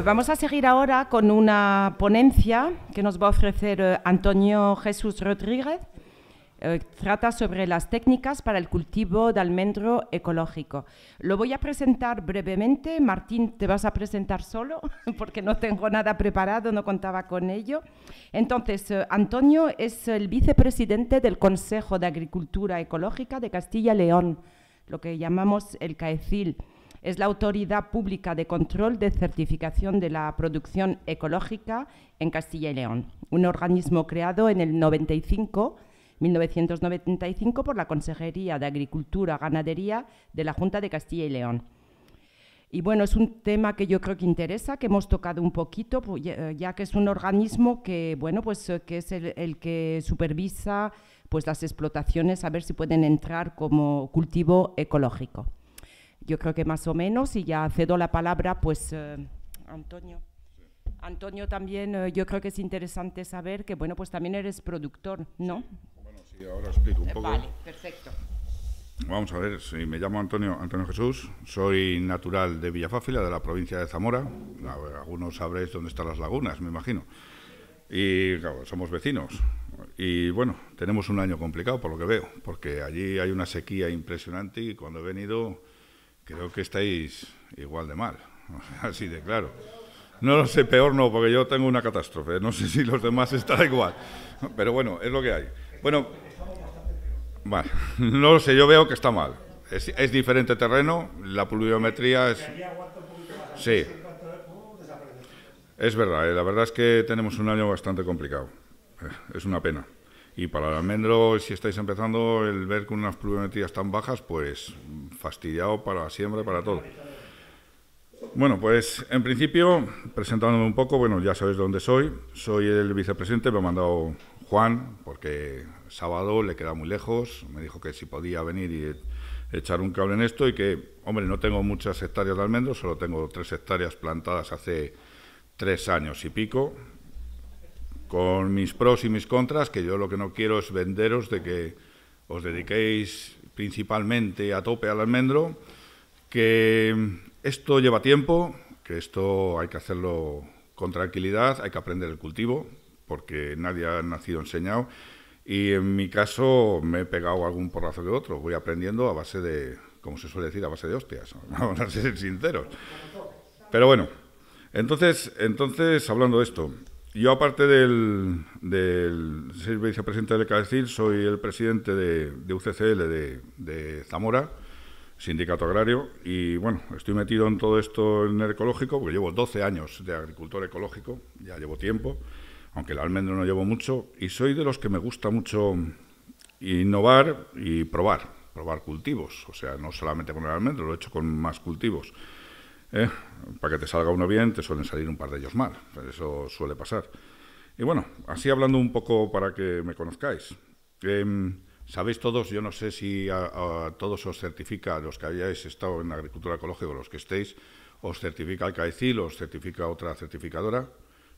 Vamos a seguir ahora con una ponencia que nos va a ofrecer Antonio Jesús Rodríguez. Trata sobre las técnicas para el cultivo de almendro ecológico. Lo voy a presentar brevemente. Martín, te vas a presentar solo porque no tengo nada preparado, no contaba con ello. Entonces, Antonio es el vicepresidente del Consejo de Agricultura Ecológica de Castilla y León, lo que llamamos el CAECIL. Es la autoridad pública de control de certificación de la producción ecológica en Castilla y León, un organismo creado en el 1995 por la Consejería de Agricultura y Ganadería de la Junta de Castilla y León. Y bueno, es un tema que yo creo que interesa, que hemos tocado un poquito, ya que es un organismo que, bueno, pues, que es el que supervisa pues, las explotaciones, a ver si pueden entrar como cultivo ecológico. Yo creo que más o menos, y ya cedo la palabra, pues, Antonio. Antonio también, yo creo que es interesante saber que, bueno, pues también eres productor, ¿no? Bueno, sí, ahora explico un poco. Vale, perfecto. Vamos a ver, sí, me llamo Antonio Jesús, soy natural de Villafáfila, de la provincia de Zamora. Algunos sabréis dónde están las lagunas, me imagino. Y claro, somos vecinos. Y bueno, tenemos un año complicado por lo que veo, porque allí hay una sequía impresionante y cuando he venido creo que estáis igual de mal, así de claro. No lo sé, peor no, porque yo tengo una catástrofe, no sé si los demás estarán igual, pero bueno, es lo que hay. Bueno, vale, no lo sé, yo veo que está mal. Es diferente terreno, la pluviometría es... Sí, es verdad, la verdad es que tenemos un año bastante complicado, es una pena. Y para el almendro, si estáis empezando, el ver con unas pluviometrías tan bajas, pues fastidiado para la siembra y para todo. Bueno, pues en principio, presentándome un poco, bueno, ya sabéis dónde soy. Soy el vicepresidente, me ha mandado Juan, porque sábado le queda muy lejos. Me dijo que si podía venir y echar un cable en esto y que, hombre, no tengo muchas hectáreas de almendro, solo tengo 3 hectáreas plantadas hace 3 años y pico. Con mis pros y mis contras, que yo lo que no quiero es venderos de que os dediquéis principalmente a tope al almendro, que esto lleva tiempo, que esto hay que hacerlo con tranquilidad, hay que aprender el cultivo, porque nadie ha nacido enseñado, y en mi caso me he pegado algún porrazo que otro, voy aprendiendo a base de, como se suele decir, a base de hostias, vamos a ser sinceros. Pero bueno, entonces hablando de esto, yo, aparte del ser vicepresidente del CAECIL, soy el presidente de UCCL de Zamora, sindicato agrario, y bueno, estoy metido en todo esto en el ecológico, porque llevo 12 años de agricultor ecológico, ya llevo tiempo, aunque el almendro no llevo mucho, y soy de los que me gusta mucho innovar y probar cultivos, o sea, no solamente con el almendro, lo he hecho con más cultivos. Para que te salga uno bien, te suelen salir un par de ellos mal, eso suele pasar. Y bueno, así hablando un poco para que me conozcáis. Sabéis todos, yo no sé si a todos os certifica, los que hayáis estado en agricultura ecológica, los que estéis, os certifica el CAECIL o os certifica otra certificadora,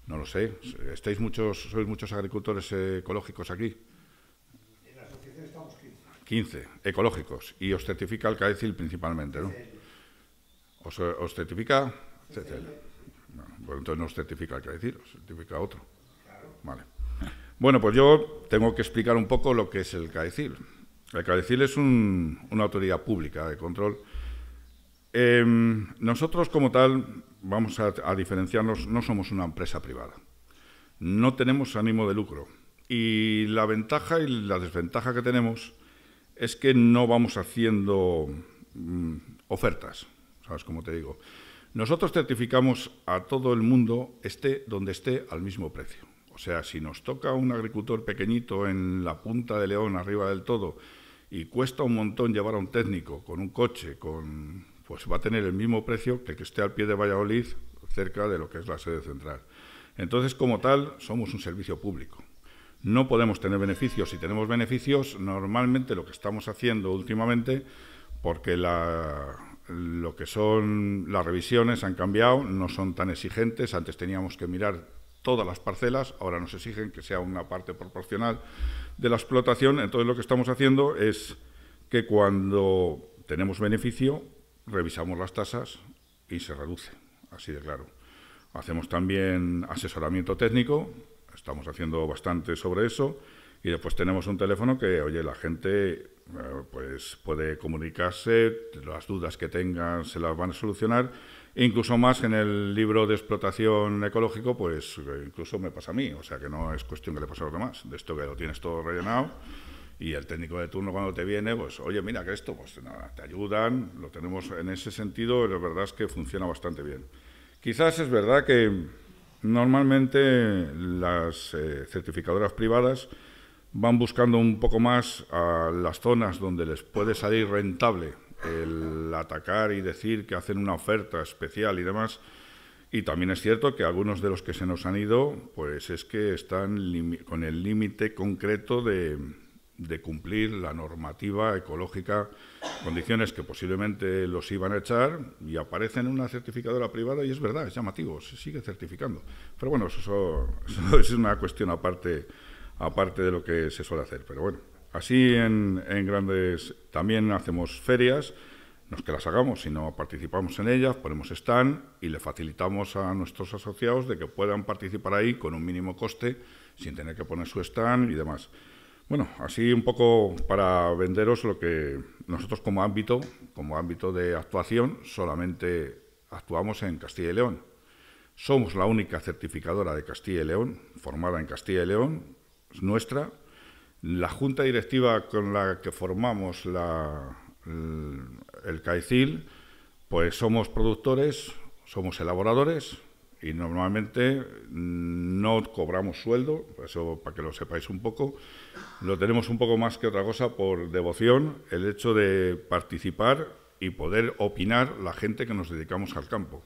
no lo sé. ¿Sois muchos agricultores ecológicos aquí? En la asociación estamos 15 ecológicos, y os certifica el CAECIL principalmente, ¿no? ¿Os certifica? Bueno, entonces no os certifica el CAECIL, os certifica otro. Vale. Bueno, pues yo tengo que explicar un poco lo que es el CAECIL. El CAECIL es una autoridad pública de control. Nosotros, como tal, vamos a diferenciarnos, no somos una empresa privada. No tenemos ánimo de lucro. Y la ventaja y la desventaja que tenemos es que no vamos haciendo ofertas. ¿Sabes cómo te digo? Nosotros certificamos a todo el mundo, esté donde esté, al mismo precio. O sea, si nos toca un agricultor pequeñito en la punta de León, arriba del todo, y cuesta un montón llevar a un técnico con un coche, pues va a tener el mismo precio que el que esté al pie de Valladolid, cerca de lo que es la sede central. Entonces, como tal, somos un servicio público. No podemos tener beneficios. Si tenemos beneficios, normalmente lo que estamos haciendo últimamente, porque lo que son las revisiones han cambiado, no son tan exigentes. Antes teníamos que mirar todas las parcelas, ahora nos exigen que sea una parte proporcional de la explotación. Entonces lo que estamos haciendo es que cuando tenemos beneficio, revisamos las tasas y se reduce, así de claro. Hacemos también asesoramiento técnico, estamos haciendo bastante sobre eso, y después tenemos un teléfono que, oye, la gente pues puede comunicarse, las dudas que tengan se las van a solucionar, e incluso más en el libro de explotación ecológico, pues incluso me pasa a mí, o sea que no es cuestión que le pase a los demás, de esto que lo tienes todo rellenado, y el técnico de turno cuando te viene, pues, oye, mira que esto, pues nada, te ayudan, lo tenemos en ese sentido, la verdad es que funciona bastante bien. Quizás es verdad que normalmente las certificadoras privadas van buscando un poco más a las zonas donde les puede salir rentable el atacar y decir que hacen una oferta especial y demás. Y también es cierto que algunos de los que se nos han ido, pues es que están con el límite concreto de cumplir la normativa ecológica, condiciones que posiblemente los iban a echar, y aparecen en una certificadora privada y es verdad, es llamativo, se sigue certificando. Pero bueno, eso es una cuestión aparte de lo que se suele hacer. Pero bueno, así en grandes, también hacemos ferias, no es que las hagamos, sino participamos en ellas, ponemos stand y le facilitamos a nuestros asociados de que puedan participar ahí con un mínimo coste, sin tener que poner su stand y demás. Bueno, así un poco para venderos lo que nosotros como ámbito de actuación solamente actuamos en Castilla y León. Somos la única certificadora de Castilla y León, formada en Castilla y León, es nuestra. La junta directiva con la que formamos el CAECIL, pues somos productores, somos elaboradores, y normalmente no cobramos sueldo, eso para que lo sepáis un poco. Lo tenemos un poco más que otra cosa por devoción, el hecho de participar y poder opinar la gente que nos dedicamos al campo.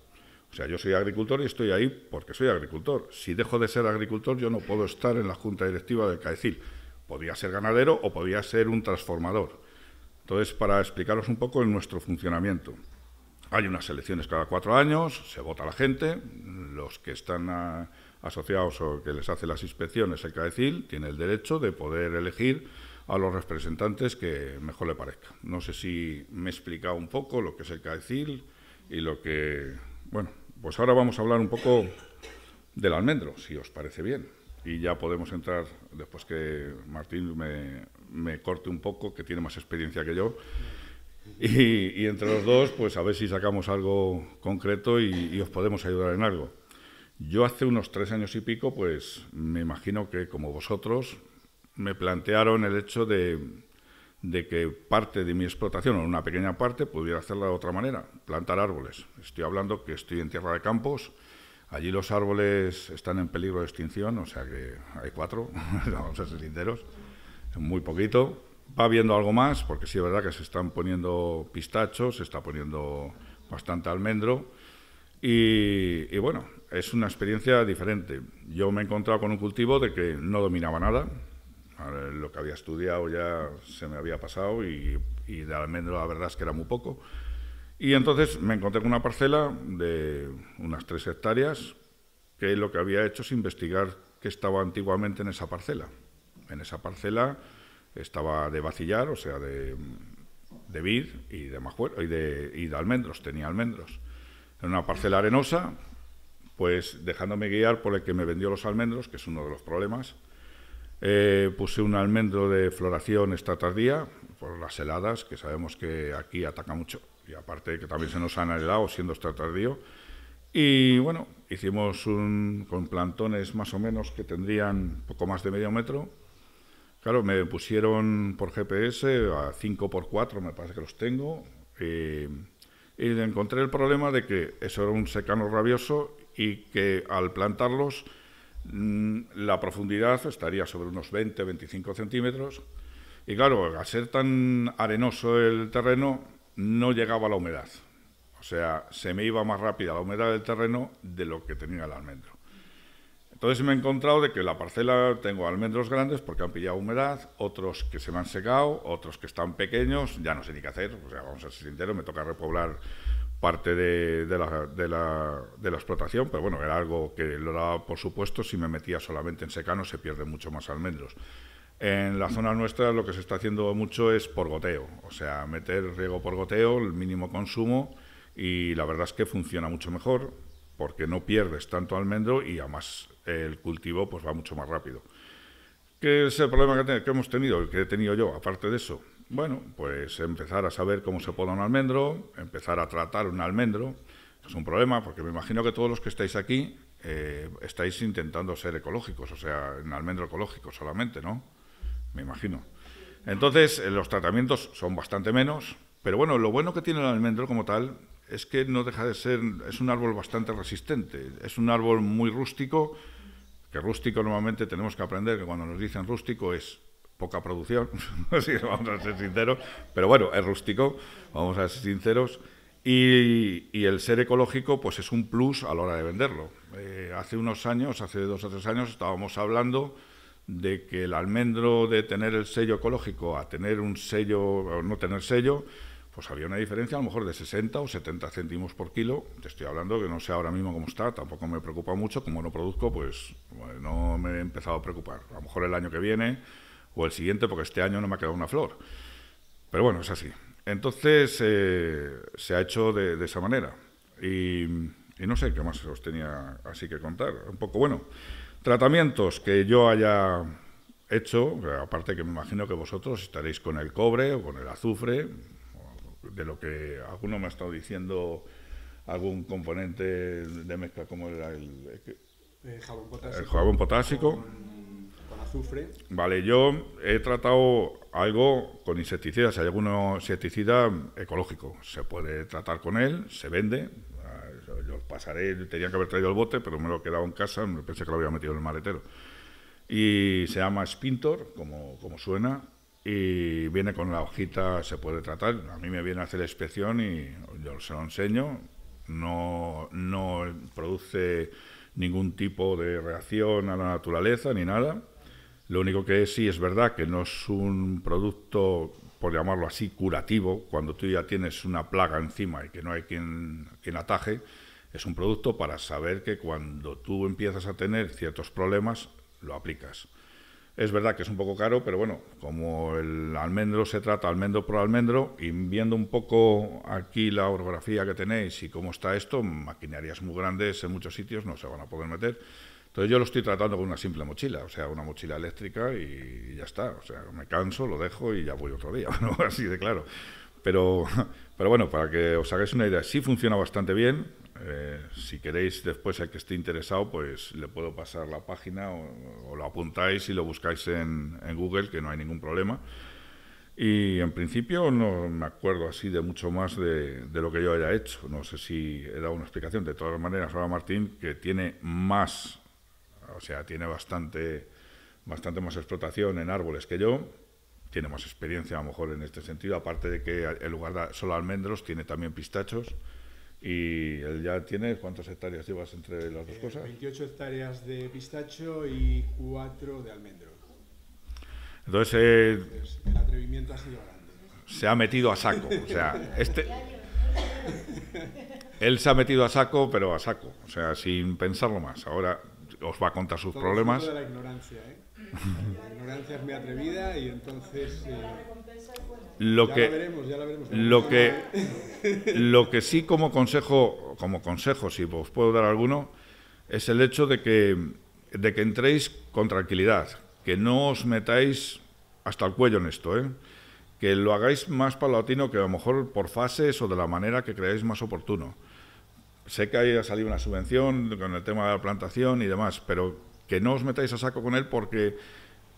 O sea, yo soy agricultor y estoy ahí porque soy agricultor. Si dejo de ser agricultor, yo no puedo estar en la junta directiva del CAECIL. Podría ser ganadero o podría ser un transformador. Entonces, para explicaros un poco nuestro funcionamiento. Hay unas elecciones cada 4 años, se vota la gente, los que están asociados o que les hace las inspecciones el CAECIL tiene el derecho de poder elegir a los representantes que mejor le parezca. No sé si me he explicado un poco lo que es el CAECIL y lo que... Bueno, pues ahora vamos a hablar un poco del almendro, si os parece bien. Y ya podemos entrar, después que Martín me corte un poco, que tiene más experiencia que yo. Y entre los dos, pues a ver si sacamos algo concreto y os podemos ayudar en algo. Yo hace unos 3 años y pico, pues me imagino que como vosotros, me plantearon el hecho de que parte de mi explotación, o una pequeña parte, pudiera hacerla de otra manera, plantar árboles. Estoy hablando que estoy en Tierra de Campos, allí los árboles están en peligro de extinción, o sea que hay 4, vamos a ser sinceros, muy poquito. Va viendo algo más, porque sí es verdad que se están poniendo pistachos, se está poniendo bastante almendro, y bueno, es una experiencia diferente. Yo me he encontrado con un cultivo de que no dominaba nada, lo que había estudiado ya se me había pasado, y de almendro la verdad es que era muy poco. Y entonces me encontré con una parcela de unas 3 hectáreas, que lo que había hecho es investigar qué estaba antiguamente en esa parcela. En esa parcela estaba de vacillar, o sea, de vid y de majuelo y de almendros, tenía almendros. En una parcela arenosa, pues dejándome guiar por el que me vendió los almendros, que es uno de los problemas, puse un almendro de floración esta tardía, por las heladas, que sabemos que aquí ataca mucho, y aparte que también se nos han helado siendo esta tardío. Y bueno, hicimos con plantones más o menos que tendrían poco más de medio metro. Claro, me pusieron por GPS a 5×4, me parece que los tengo, y encontré el problema de que eso era un secano rabioso y que al plantarlos la profundidad estaría sobre unos 20-25 centímetros, y claro, al ser tan arenoso el terreno no llegaba la humedad, o sea, se me iba más rápida la humedad del terreno de lo que tenía el almendro. Entonces me he encontrado de que la parcela tengo almendros grandes porque han pillado humedad, otros que se me han secado, otros que están pequeños, ya no sé ni qué hacer, o sea, vamos a ser sinceros, me toca repoblar parte de la explotación, pero bueno, era algo que lo daba por supuesto. Si me metía solamente en secano se pierden mucho más almendros. En la zona nuestra lo que se está haciendo mucho es por goteo, o sea, meter riego por goteo, el mínimo consumo, y la verdad es que funciona mucho mejor. porque no pierdes tanto almendro y además el cultivo pues va mucho más rápido. ¿Qué es el problema que hemos tenido, que he tenido yo, aparte de eso? Bueno, pues empezar a saber cómo se poda un almendro, empezar a tratar un almendro. Es un problema porque me imagino que todos los que estáis aquí estáis intentando ser ecológicos, o sea, en almendro ecológico solamente, ¿no? Me imagino. Entonces, los tratamientos son bastante menos, pero bueno, lo bueno que tiene el almendro como tal es que no deja de ser, es un árbol bastante resistente, es un árbol muy rústico, que rústico normalmente tenemos que aprender que cuando nos dicen rústico es poca producción, sí, vamos a ser sinceros, pero bueno, es rústico, vamos a ser sinceros, y el ser ecológico pues es un plus a la hora de venderlo. Hace unos años, hace 2 o 3 años, estábamos hablando de que el almendro de tener el sello ecológico a tener un sello o no tener sello, pues había una diferencia a lo mejor de 60 o 70 céntimos por kilo. Te estoy hablando que no sé ahora mismo cómo está, tampoco me preocupa mucho, como no produzco, pues bueno, no me he empezado a preocupar. A lo mejor el año que viene o el siguiente, porque este año no me ha quedado una flor. Pero bueno, es así. Entonces se ha hecho de esa manera. Y no sé qué más os tenía así que contar. Un poco, bueno, tratamientos que yo haya hecho, aparte que me imagino que vosotros estaréis con el cobre o con el azufre, de lo que alguno me ha estado diciendo, algún componente de mezcla como era el jabón potásico. Con azufre. Vale, yo he tratado algo con insecticidas, hay alguno insecticida ecológico, se puede tratar con él, se vende. Yo os pasaré, tenía que haber traído el bote, pero me lo he quedado en casa, me pensé que lo había metido en el maletero. Y se llama Spintor, como suena, y viene con la hojita, se puede tratar. A mí me viene a hacer la inspección y yo se lo enseño. No produce ningún tipo de reacción a la naturaleza ni nada. Lo único que sí es verdad que no es un producto, por llamarlo así, curativo, cuando tú ya tienes una plaga encima y que no hay quien ataje. Es un producto para saber que cuando tú empiezas a tener ciertos problemas, lo aplicas. Es verdad que es un poco caro, pero bueno, como el almendro se trata almendro por almendro, y viendo un poco aquí la orografía que tenéis y cómo está esto, maquinarias muy grandes en muchos sitios no se van a poder meter. Entonces yo lo estoy tratando con una simple mochila, o sea, una mochila eléctrica y ya está. O sea, me canso, lo dejo y ya voy otro día, ¿no? Así de claro. Pero bueno, para que os hagáis una idea, sí funciona bastante bien. Si queréis después, el que esté interesado, pues le puedo pasar la página o lo apuntáis y lo buscáis en Google, que no hay ningún problema. Y en principio no me acuerdo así de mucho más de lo que yo haya hecho. No sé si he dado una explicación. De todas maneras, ahora Martín, que tiene más, o sea, tiene bastante más explotación en árboles que yo, tiene más experiencia a lo mejor en este sentido, aparte de que en lugar de solo almendros, tiene también pistachos. Y él ya tiene, ¿cuántas hectáreas llevas entre las dos cosas? 28 hectáreas de pistacho y 4 de almendro. Entonces, el atrevimiento ha sido grande. Se ha metido a saco, o sea, él se ha metido a saco, pero a saco, o sea, sin pensarlo más. Ahora os va a contar sus problemas. Todo de la ignorancia, ¿eh? La ignorancia es muy atrevida y entonces ya la veremos. Lo que sí como consejo, si os puedo dar alguno, es el hecho de que entréis con tranquilidad, que no os metáis hasta el cuello en esto, que lo hagáis más paulatino, que a lo mejor por fases o de la manera que creáis más oportuno. Sé que ahí ha salido una subvención con el tema de la plantación y demás, pero que no os metáis a saco con él porque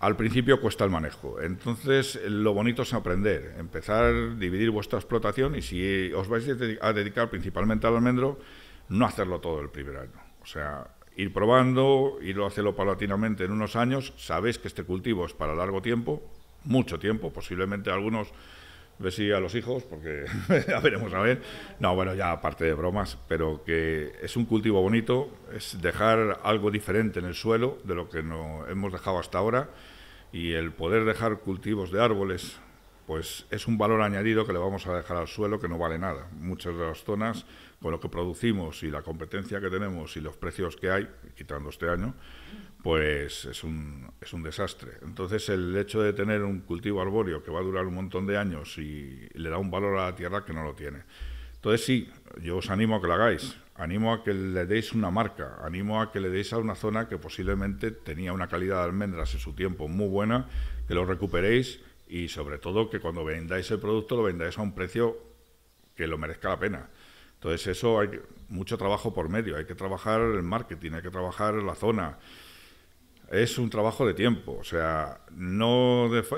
al principio cuesta el manejo. Entonces, lo bonito es aprender, empezar a dividir vuestra explotación y si os vais a dedicar principalmente al almendro, no hacerlo todo el primer año. O sea, ir probando, irlo a hacerlo paulatinamente en unos años. Sabéis que este cultivo es para largo tiempo, mucho tiempo, posiblemente algunos ver si a los hijos, porque ya veremos a ver. No, bueno, ya aparte de bromas, pero que es un cultivo bonito, es dejar algo diferente en el suelo de lo que no hemos dejado hasta ahora, y el poder dejar cultivos de árboles, pues es un valor añadido que le vamos a dejar al suelo que no vale nada. Muchas de las zonas, con lo que producimos y la competencia que tenemos y los precios que hay, quitando este año, pues es un desastre. Entonces, el hecho de tener un cultivo arbóreo que va a durar un montón de años y le da un valor a la tierra que no lo tiene. Entonces sí, yo os animo a que lo hagáis, animo a que le deis una marca, animo a que le deis a una zona que posiblemente tenía una calidad de almendras en su tiempo muy buena, que lo recuperéis y sobre todo que cuando vendáis el producto lo vendáis a un precio que lo merezca la pena. Entonces eso hay mucho trabajo por medio, hay que trabajar el marketing, hay que trabajar la zona. Es un trabajo de tiempo, o sea, no os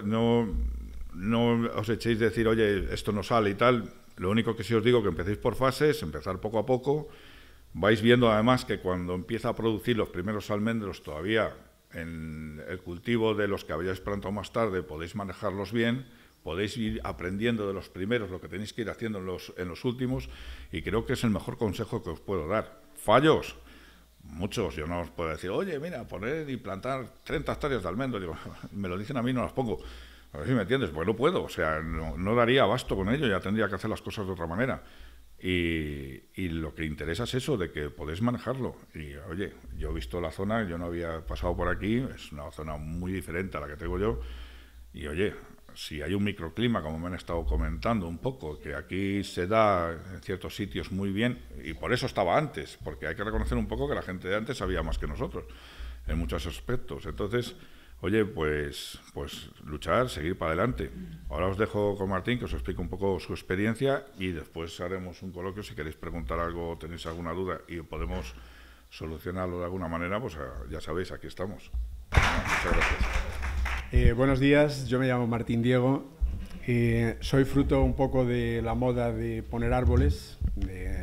echéis de decir, oye, esto no sale y tal. Lo único que sí os digo que empecéis por fases, empezar poco a poco. Vais viendo además que cuando empieza a producir los primeros almendros todavía en el cultivo de los que habéis plantado más tarde podéis manejarlos bien, podéis ir aprendiendo de los primeros lo que tenéis que ir haciendo en los últimos y creo que es el mejor consejo que os puedo dar. ¿Fallos? Muchos. Yo no os puedo decir, oye, mira, poner y plantar 30 hectáreas de almendro. Digo, me lo dicen a mí, no las pongo. A ver si me entiendes, pues no puedo, o sea, no daría abasto con ello, ya tendría que hacer las cosas de otra manera. Y lo que interesa es eso, de que podéis manejarlo. Y oye, yo he visto la zona, yo no había pasado por aquí, es una zona muy diferente a la que tengo yo. Y oye, si hay un microclima, como me han estado comentando un poco, que aquí se da en ciertos sitios muy bien, y por eso estaba antes, porque hay que reconocer un poco que la gente de antes sabía más que nosotros, en muchos aspectos. Entonces, oye, pues luchar, seguir para adelante. Ahora os dejo con Martín, que os explique un poco su experiencia, y después haremos un coloquio. Si queréis preguntar algo, tenéis alguna duda, y podemos solucionarlo de alguna manera, pues ya sabéis, aquí estamos. Muchas gracias. Buenos días, yo me llamo Martín Diego, soy fruto un poco de la moda de poner árboles.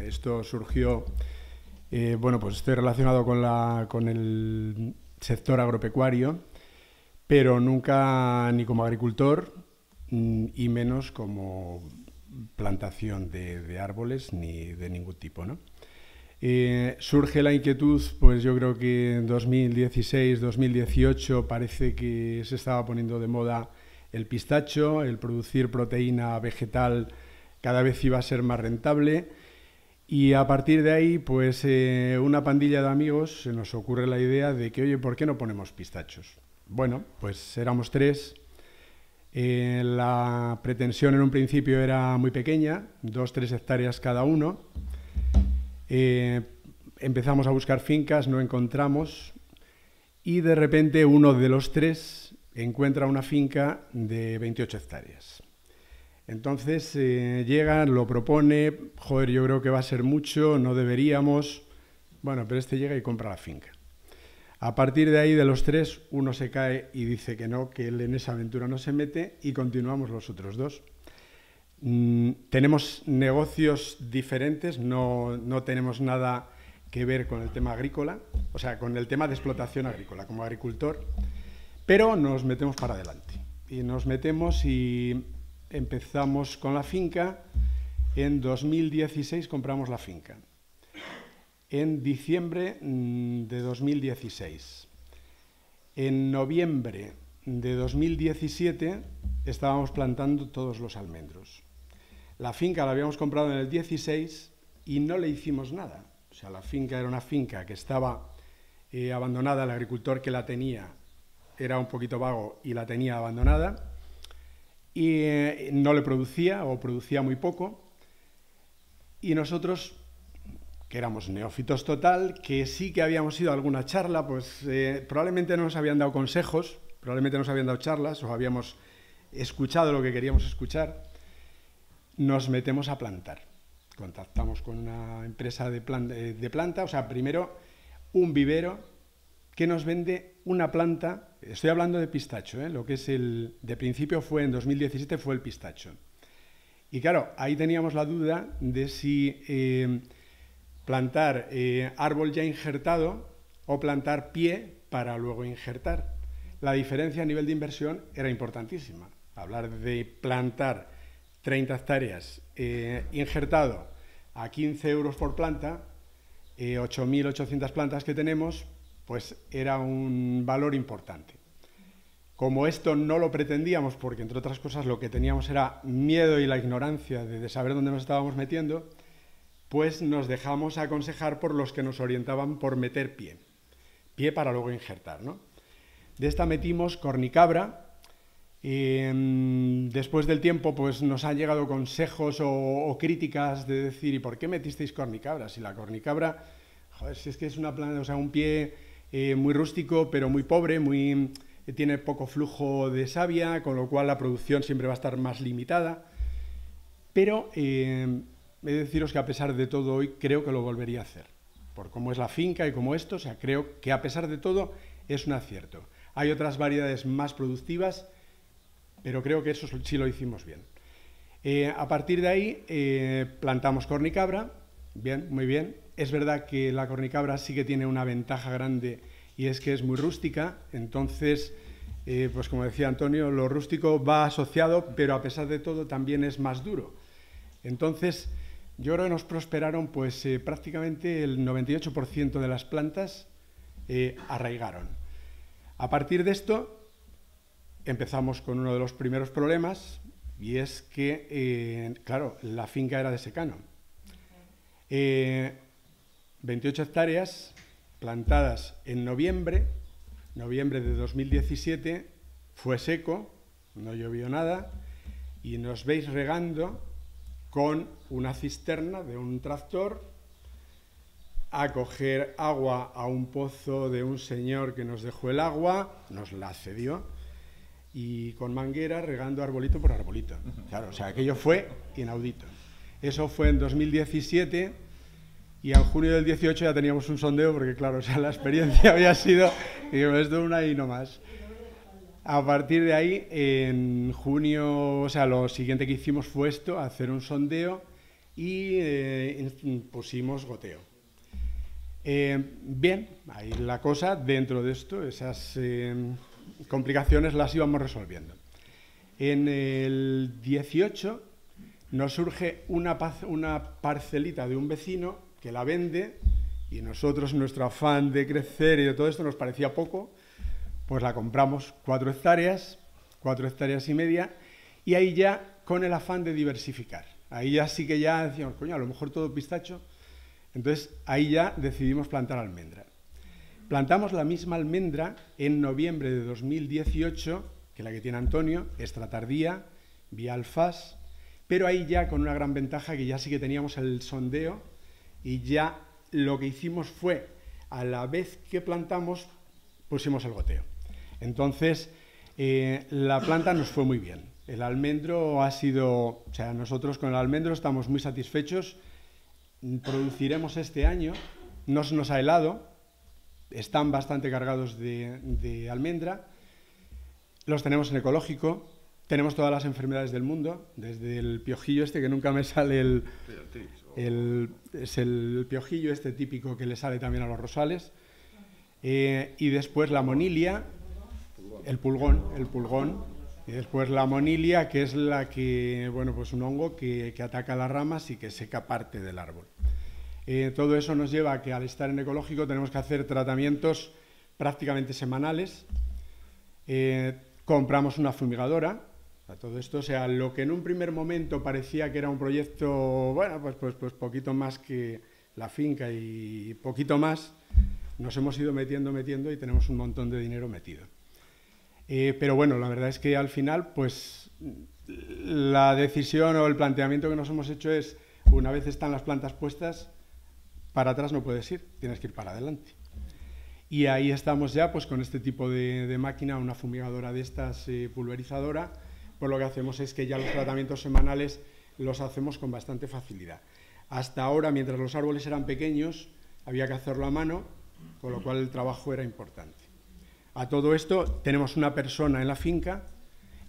Esto surgió, bueno, pues estoy relacionado con el sector agropecuario, pero nunca ni como agricultor y menos como plantación de árboles ni de ningún tipo, ¿no? Surge la inquietud, pues yo creo que en 2016, 2018 parece que se estaba poniendo de moda el pistacho, el producir proteína vegetal cada vez iba a ser más rentable y a partir de ahí, pues una pandilla de amigos se nos ocurre la idea de que, oye, ¿por qué no ponemos pistachos? Bueno, pues éramos 3. La pretensión en un principio era muy pequeña, 2-3 hectáreas cada uno. Empezamos a buscar fincas, no encontramos y de repente uno de los 3 encuentra una finca de 28 hectáreas. Entonces llega, lo propone, joder, yo creo que va a ser mucho, no deberíamos. Bueno, pero este llega y compra la finca. A partir de ahí, de los 3, uno se cae y dice que no, que él en esa aventura no se mete y continuamos los otros 2. Tenemos negocios diferentes, no tenemos nada que ver con el tema agrícola, o sea, con el tema de explotación agrícola como agricultor, pero nos metemos para adelante. Y nos metemos y empezamos con la finca. En 2016 compramos la finca. En diciembre de 2016. En noviembre de 2017 estábamos plantando todos los almendros. La finca la habíamos comprado en el 16 y no le hicimos nada. O sea, la finca era una finca que estaba abandonada, el agricultor que la tenía era un poquito vago y la tenía abandonada y no le producía o producía muy poco. Y nosotros, que éramos neófitos total, que sí que habíamos ido a alguna charla, pues probablemente no nos habían dado consejos, probablemente nos habían dado charlas o habíamos escuchado lo que queríamos escuchar. Nos metemos a plantar. Contactamos con una empresa de planta, o sea, primero un vivero que nos vende una planta. Estoy hablando de pistacho, lo que es de principio fue en 2017 fue el pistacho. Y claro, ahí teníamos la duda de si plantar árbol ya injertado o plantar pie para luego injertar. La diferencia a nivel de inversión era importantísima. Hablar de plantar 30 hectáreas injertado a 15 euros por planta, 8.800 plantas que tenemos, pues era un valor importante. Como esto no lo pretendíamos, porque entre otras cosas lo que teníamos era miedo y la ignorancia de saber dónde nos estábamos metiendo, pues nos dejamos aconsejar por los que nos orientaban por meter pie para luego injertar, ¿no? De esta metimos cornicabra Después del tiempo, pues nos han llegado consejos o críticas de decir, ¿y por qué metisteis cornicabra? Si la cornicabra, joder, si es que es una planta, o sea, un pie muy rústico, pero muy pobre, tiene poco flujo de savia, con lo cual la producción siempre va a estar más limitada. Pero he de deciros que a pesar de todo hoy creo que lo volvería a hacer. Por cómo es la finca y como esto, o sea, creo que a pesar de todo es un acierto. Hay otras variedades más productivas, pero creo que eso sí lo hicimos bien. A partir de ahí plantamos cornicabra, bien, muy bien. Es verdad que la cornicabra sí que tiene una ventaja grande y es que es muy rústica, entonces, pues como decía Antonio, lo rústico va asociado, pero a pesar de todo también es más duro. Entonces, yo creo que nos prosperaron pues prácticamente el 98% de las plantas arraigaron. A partir de esto empezamos con uno de los primeros problemas y es que, claro, la finca era de secano. 28 hectáreas plantadas en noviembre de 2017, fue seco, no llovió nada y nos veis regando con una cisterna de un tractor a coger agua a un pozo de un señor que nos dejó el agua, nos la cedió, y con manguera regando arbolito por arbolito. Claro, o sea, aquello fue inaudito. Eso fue en 2017 y en junio del 18 ya teníamos un sondeo porque, claro, o sea, la experiencia había sido, digo, esto una y no más. A partir de ahí, en junio, o sea, lo siguiente que hicimos fue esto, hacer un sondeo y pusimos goteo. Bien, ahí la cosa, dentro de esto, esas complicaciones las íbamos resolviendo. En el 18 nos surge una parcelita de un vecino que la vende y nosotros, nuestro afán de crecer y de todo esto, nos parecía poco, pues la compramos 4 hectáreas y media, y ahí ya con el afán de diversificar. Ahí ya sí que ya decíamos, coño, a lo mejor todo pistacho. Entonces ahí ya decidimos plantar almendra. Plantamos la misma almendra en noviembre de 2018, que la que tiene Antonio, extra tardía, vía alfaz, pero ahí ya con una gran ventaja que ya sí que teníamos el sondeo y ya lo que hicimos fue, a la vez que plantamos, pusimos el goteo. Entonces, la planta nos fue muy bien. El almendro ha sido, o sea, nosotros con el almendro estamos muy satisfechos. Produciremos este año, no se nos ha helado, están bastante cargados de almendra, los tenemos en ecológico, tenemos todas las enfermedades del mundo, desde el piojillo este, que nunca me sale es el piojillo este típico que le sale también a los rosales, y después la monilia, el pulgón, y después la monilia, que es la que, bueno, pues un hongo que ataca las ramas y que seca parte del árbol. Todo eso nos lleva a que al estar en ecológico tenemos que hacer tratamientos prácticamente semanales. Compramos una fumigadora. Todo esto, o sea, lo que en un primer momento parecía que era un proyecto, bueno, pues poquito más que la finca y poquito más, nos hemos ido metiendo y tenemos un montón de dinero metido. Pero bueno, la verdad es que al final, pues la decisión o el planteamiento que nos hemos hecho es, una vez están las plantas puestas, para atrás no puedes ir, tienes que ir para adelante. Y ahí estamos ya pues con este tipo de máquina, una fumigadora de estas pulverizadora, pues lo que hacemos es que ya los tratamientos semanales los hacemos con bastante facilidad. Hasta ahora, mientras los árboles eran pequeños, había que hacerlo a mano, con lo cual el trabajo era importante. A todo esto tenemos una persona en la finca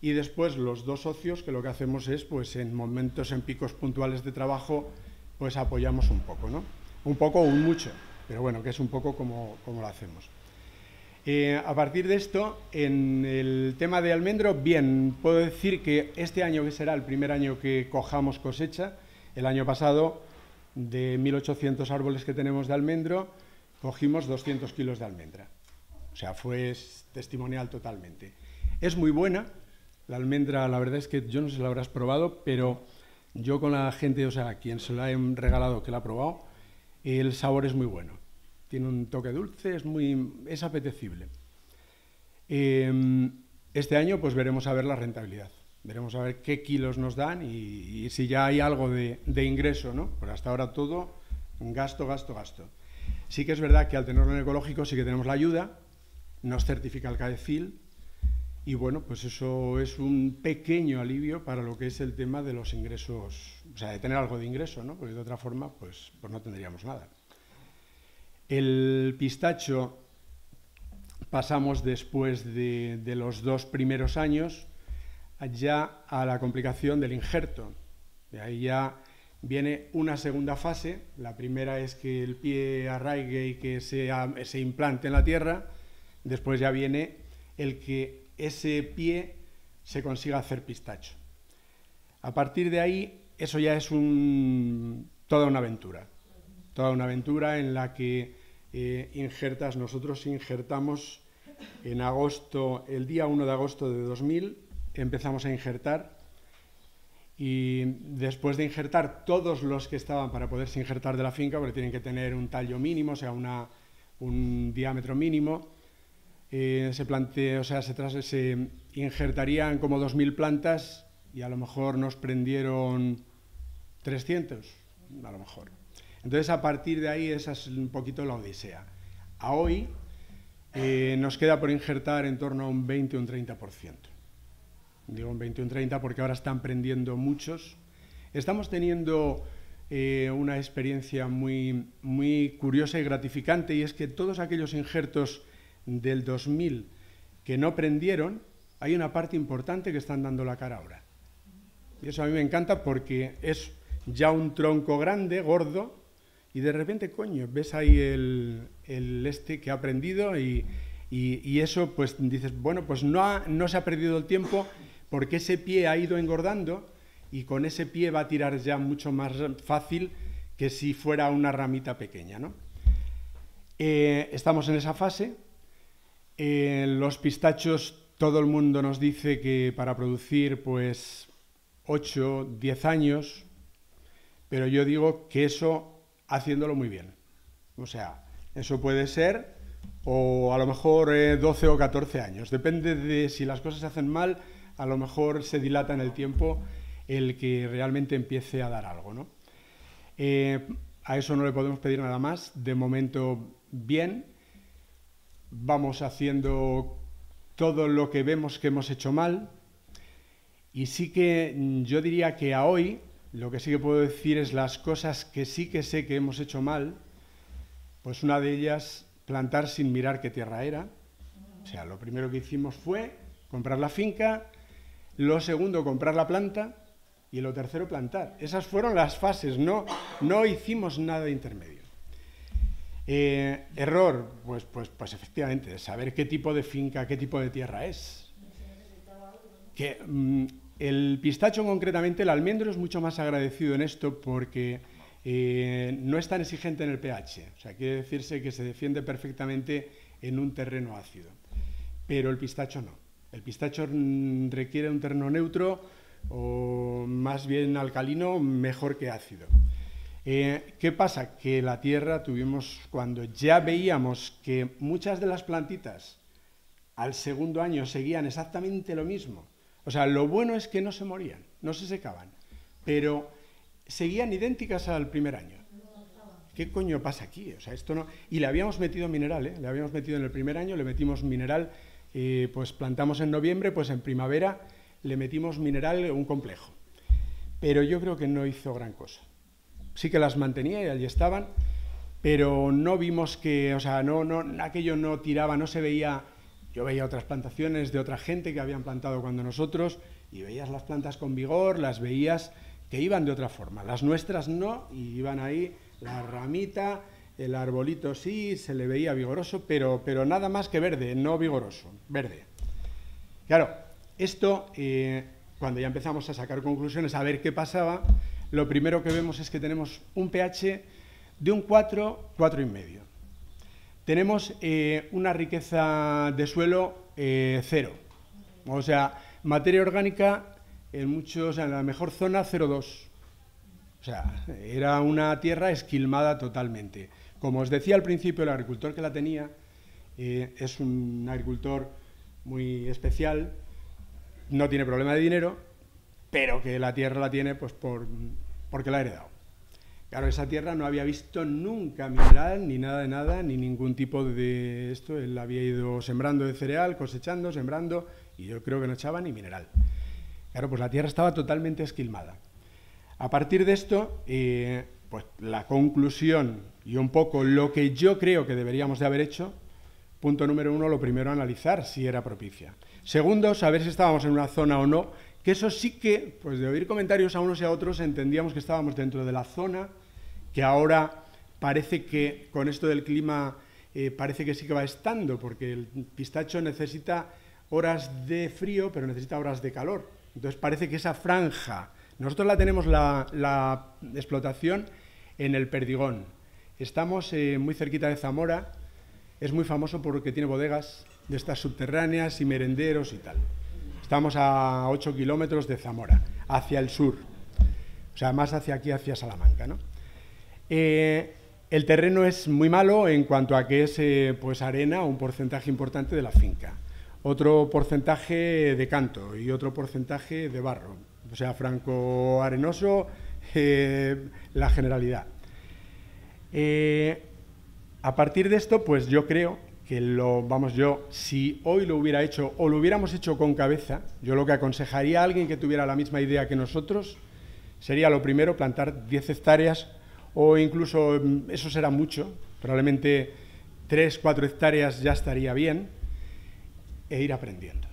y después los 2 socios, que lo que hacemos es, pues en momentos, en picos puntuales de trabajo, pues apoyamos un poco, ¿no? Un poco o un mucho, pero bueno, que es un poco como lo hacemos. A partir de esto, en el tema de almendro, bien, puedo decir que este año, que será el primer año que cojamos cosecha, el año pasado, de 1.800 árboles que tenemos de almendro, cogimos 200 kilos de almendra. O sea, fue testimonial totalmente. Es muy buena, la almendra, la verdad es que yo no sé si la habrás probado, pero yo con la gente, o sea, a quien se la he regalado que la ha probado, el sabor es muy bueno. Tiene un toque dulce, es apetecible. Este año pues veremos a ver la rentabilidad, veremos a ver qué kilos nos dan y si ya hay algo de ingreso, ¿no? Pues hasta ahora todo gasto, gasto, gasto. Sí que es verdad que al tenerlo en ecológico sí que tenemos la ayuda, nos certifica el CAECIL y bueno, pues eso es un pequeño alivio para lo que es el tema de los ingresos, o sea, de tener algo de ingreso, ¿no? Porque de otra forma pues no tendríamos nada. El pistacho pasamos después de los 2 primeros años ya a la complicación del injerto. De ahí ya viene una segunda fase. La primera es que el pie arraigue y que se implante en la tierra. Después ya viene el que ese pie se consiga hacer pistacho. A partir de ahí, eso ya es toda una aventura. Toda una aventura en la que nosotros injertamos en agosto, el día 1 de agosto de 2000, empezamos a injertar y después de injertar todos los que estaban para poderse injertar de la finca, porque tienen que tener un tallo mínimo, o sea, un diámetro mínimo, se injertarían como 2000 plantas y a lo mejor nos prendieron 300, a lo mejor. Entonces, a partir de ahí, esa es un poquito la odisea. A hoy nos queda por injertar en torno a un 20 o un 30%. Digo un 20 o un 30 porque ahora están prendiendo muchos. Estamos teniendo una experiencia muy, muy curiosa y gratificante, y es que todos aquellos injertos del 2000 que no prendieron, hay una parte importante que están dando la cara ahora. Y eso a mí me encanta porque es ya un tronco grande, gordo, y de repente, coño, ves ahí el que ha prendido y eso, pues dices, bueno, pues no se ha perdido el tiempo porque ese pie ha ido engordando y con ese pie va a tirar ya mucho más fácil que si fuera una ramita pequeña, ¿no? Estamos en esa fase. Los pistachos, todo el mundo nos dice que para producir, pues, 8, 10 años, pero yo digo que eso haciéndolo muy bien. O sea, eso puede ser, o a lo mejor 12 o 14 años. Depende de si las cosas se hacen mal, a lo mejor se dilata en el tiempo el que realmente empiece a dar algo, ¿no? A eso no le podemos pedir nada más. De momento, bien. Vamos haciendo todo lo que vemos que hemos hecho mal. Y sí que yo diría que a hoy, lo que sí que puedo decir es las cosas que sí que sé que hemos hecho mal. Pues una de ellas, plantar sin mirar qué tierra era. O sea, lo primero que hicimos fue comprar la finca, lo segundo, comprar la planta y lo tercero, plantar. Esas fueron las fases, no hicimos nada de intermedio. Error, pues efectivamente, saber qué tipo de finca, qué tipo de tierra es. El pistacho concretamente, el almendro es mucho más agradecido en esto porque no es tan exigente en el pH. O sea, quiere decirse que se defiende perfectamente en un terreno ácido. Pero el pistacho no. El pistacho requiere un terreno neutro o más bien alcalino, mejor que ácido. ¿Qué pasa? Que la tierra cuando ya veíamos que muchas de las plantitas al segundo año seguían exactamente lo mismo. O sea, lo bueno es que no se morían, no se secaban, pero seguían idénticas al primer año. ¿Qué coño pasa aquí? O sea, esto no... Y le habíamos metido mineral, ¿eh? Le habíamos metido en el primer año, le metimos mineral, pues plantamos en noviembre, pues en primavera le metimos mineral, un complejo. Pero yo creo que no hizo gran cosa. Sí que las mantenía y allí estaban, pero no vimos que, o sea, aquello no tiraba, no se veía. Yo veía otras plantaciones de otra gente que habían plantado cuando nosotros y veías las plantas con vigor, las veías que iban de otra forma. Las nuestras no, y iban ahí la ramita, el arbolito sí, se le veía vigoroso, pero nada más que verde, no vigoroso, verde. Claro, esto, cuando ya empezamos a sacar conclusiones, a ver qué pasaba, lo primero que vemos es que tenemos un pH de un 4, 4,5. Tenemos una riqueza de suelo 0. O sea, materia orgánica en la mejor zona 0,2. O sea, era una tierra esquilmada totalmente. Como os decía al principio, el agricultor que la tenía es un agricultor muy especial, no tiene problema de dinero, pero que la tierra la tiene pues porque la ha heredado. Claro, esa tierra no había visto nunca mineral, ni nada de nada, ni ningún tipo de esto. Él había ido sembrando de cereal, cosechando, sembrando, y yo creo que no echaba ni mineral. Claro, pues la tierra estaba totalmente esquilmada. A partir de esto, pues la conclusión y un poco lo que yo creo que deberíamos de haber hecho, punto número 1, lo primero, analizar si era propicia. Segundo, saber si estábamos en una zona o no, que eso sí que, pues de oír comentarios a unos y a otros, entendíamos que estábamos dentro de la zona, que ahora parece que con esto del clima parece que sí que va estando, porque el pistacho necesita horas de frío, pero necesita horas de calor. Entonces parece que esa franja, nosotros la tenemos la explotación en el Perdigón. Estamos muy cerquita de Zamora, es muy famoso porque tiene bodegas de estas subterráneas y merenderos y tal. Estamos a 8 kilómetros de Zamora, hacia el sur, o sea, más hacia aquí, hacia Salamanca, ¿no? El terreno es muy malo en cuanto a que es pues arena, un porcentaje importante de la finca. Otro porcentaje de canto y otro porcentaje de barro. O sea, franco-arenoso, la generalidad. A partir de esto, pues yo creo que si hoy lo hubiera hecho o lo hubiéramos hecho con cabeza, yo lo que aconsejaría a alguien que tuviera la misma idea que nosotros sería lo primero plantar 10 hectáreas o incluso, eso será mucho, probablemente 3, 4 hectáreas ya estaría bien, e ir aprendiendo.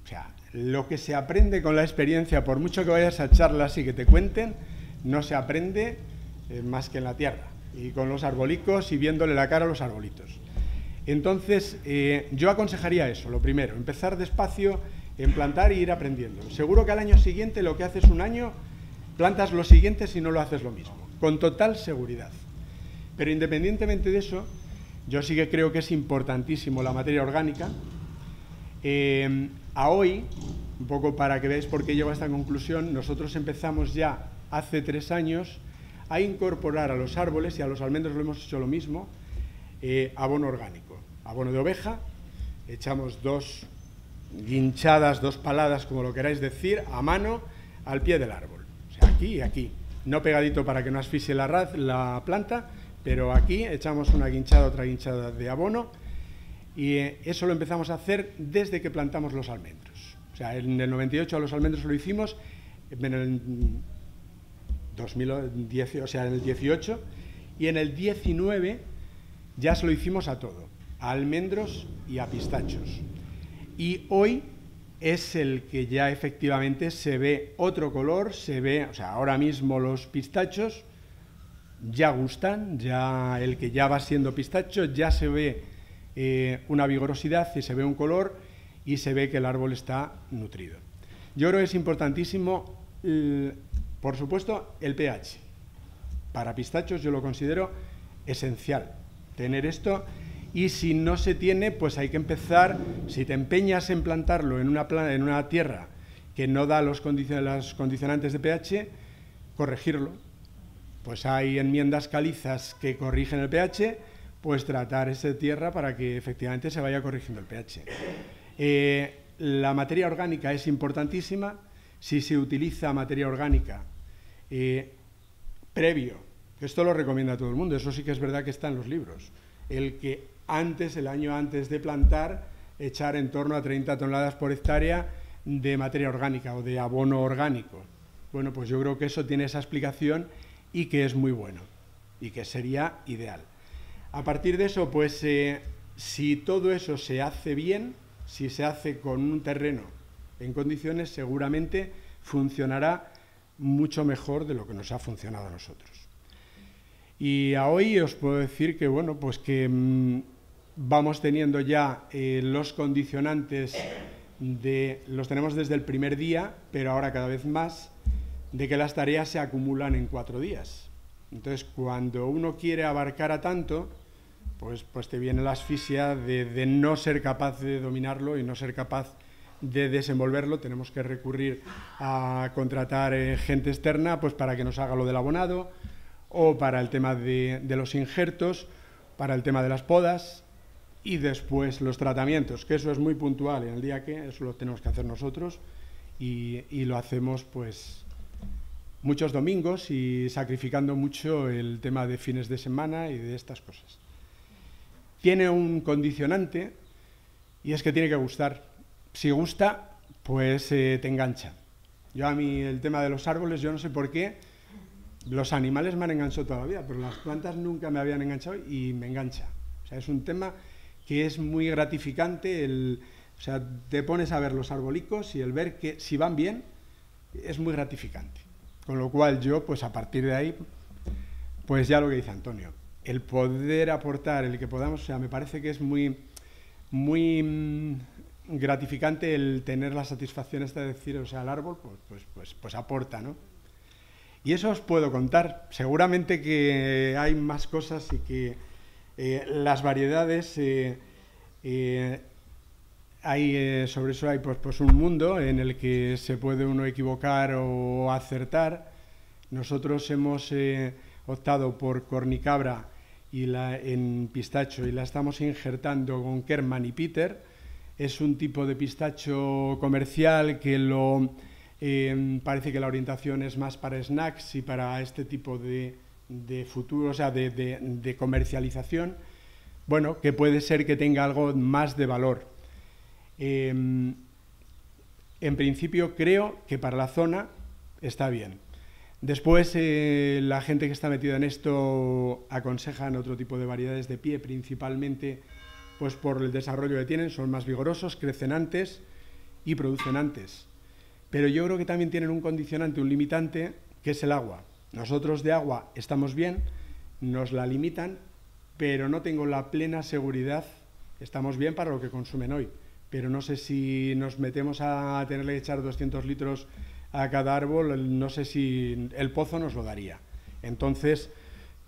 O sea, lo que se aprende con la experiencia, por mucho que vayas a charlas y que te cuenten, no se aprende más que en la tierra, y con los arbolicos y viéndole la cara a los arbolitos. Entonces, yo aconsejaría eso, lo primero, empezar despacio en plantar e ir aprendiendo. Seguro que al año siguiente, lo que haces un año, plantas lo siguiente si no lo haces lo mismo, con total seguridad. Pero independientemente de eso, yo sí que creo que es importantísimo la materia orgánica. A hoy, un poco para que veáis por qué llego a esta conclusión, nosotros empezamos ya hace 3 años a incorporar a los árboles, y a los almendros lo hemos hecho lo mismo, abono orgánico, abono de oveja. Echamos 2 guinchadas, 2 paladas, como lo queráis decir, a mano al pie del árbol, o sea, aquí y aquí, no pegadito para que no asfixie la planta, pero aquí echamos una guinchada, otra guinchada de abono, y eso lo empezamos a hacer desde que plantamos los almendros. O sea, en el 98 a los almendros lo hicimos, en el 2010, o sea, en el 18, y en el 19 ya se lo hicimos a todo, a almendros y a pistachos. Y hoy es el que ya efectivamente se ve otro color, se ve, o sea, ahora mismo los pistachos ya gustan, ya el que ya va siendo pistacho ya se ve una vigorosidad y se ve un color y se ve que el árbol está nutrido. Yo creo que es importantísimo, por supuesto, el pH. Para pistachos yo lo considero esencial tener esto, y si no se tiene, pues hay que empezar, si te empeñas en plantarlo en una tierra que no da los condicionantes de pH, corregirlo. Pues hay enmiendas calizas que corrigen el pH, pues tratar esa tierra para que efectivamente se vaya corrigiendo el pH. La materia orgánica es importantísima. Si se utiliza materia orgánica previo, esto lo recomienda a todo el mundo, eso sí que es verdad que está en los libros, el que el año antes de plantar, echar en torno a 30 toneladas por hectárea de materia orgánica o de abono orgánico. Bueno, pues yo creo que eso tiene esa explicación y que es muy bueno y que sería ideal. A partir de eso, pues si todo eso se hace bien, si se hace con un terreno en condiciones, seguramente funcionará mucho mejor de lo que nos ha funcionado a nosotros. Y a hoy os puedo decir que, bueno, pues que vamos teniendo ya los condicionantes, los tenemos desde el primer día, pero ahora cada vez más, de que las tareas se acumulan en 4 días. Entonces, cuando uno quiere abarcar a tanto, pues te viene la asfixia de no ser capaz de dominarlo y no ser capaz de desenvolverlo. Tenemos que recurrir a contratar gente externa pues para que nos haga lo del abonado, o para el tema de los injertos, para el tema de las podas, Y después los tratamientos, que eso es muy puntual en el día que, eso lo tenemos que hacer nosotros y lo hacemos pues muchos domingos y sacrificando mucho el tema de fines de semana y de estas cosas. Tiene un condicionante y es que tiene que gustar. Si gusta, pues te engancha. Yo a mí el tema de los árboles, yo no sé por qué, los animales me han enganchado toda la vida, pero las plantas nunca me habían enganchado y me engancha. O sea, es un tema que es muy gratificante, o sea, te pones a ver los arbolicos y el ver que si van bien es muy gratificante. Con lo cual yo, pues a partir de ahí, pues ya lo que dice Antonio, el poder aportar, el que podamos, o sea, me parece que es muy gratificante el tener la satisfacción esta de decir, o sea, el árbol pues aporta, ¿no? Y eso os puedo contar. Seguramente que hay más cosas y que las variedades, hay, sobre eso hay pues un mundo en el que se puede uno equivocar o acertar. Nosotros hemos optado por cornicabra en pistacho y la estamos injertando con Kerman y Peter. Es un tipo de pistacho comercial que parece que la orientación es más para snacks y para este tipo de futuro, o sea, de comercialización, bueno, que puede ser que tenga algo más de valor. En principio creo que para la zona está bien. Después la gente que está metida en esto aconsejan otro tipo de variedades de pie, principalmente pues por el desarrollo que tienen, son más vigorosos, crecen antes y producen antes. Pero yo creo que también tienen un condicionante, un limitante, que es el agua. Nosotros de agua estamos bien, nos la limitan, pero no tengo la plena seguridad, estamos bien para lo que consumen hoy, pero no sé si nos metemos a tenerle que echar 200 litros a cada árbol, no sé si el pozo nos lo daría. Entonces,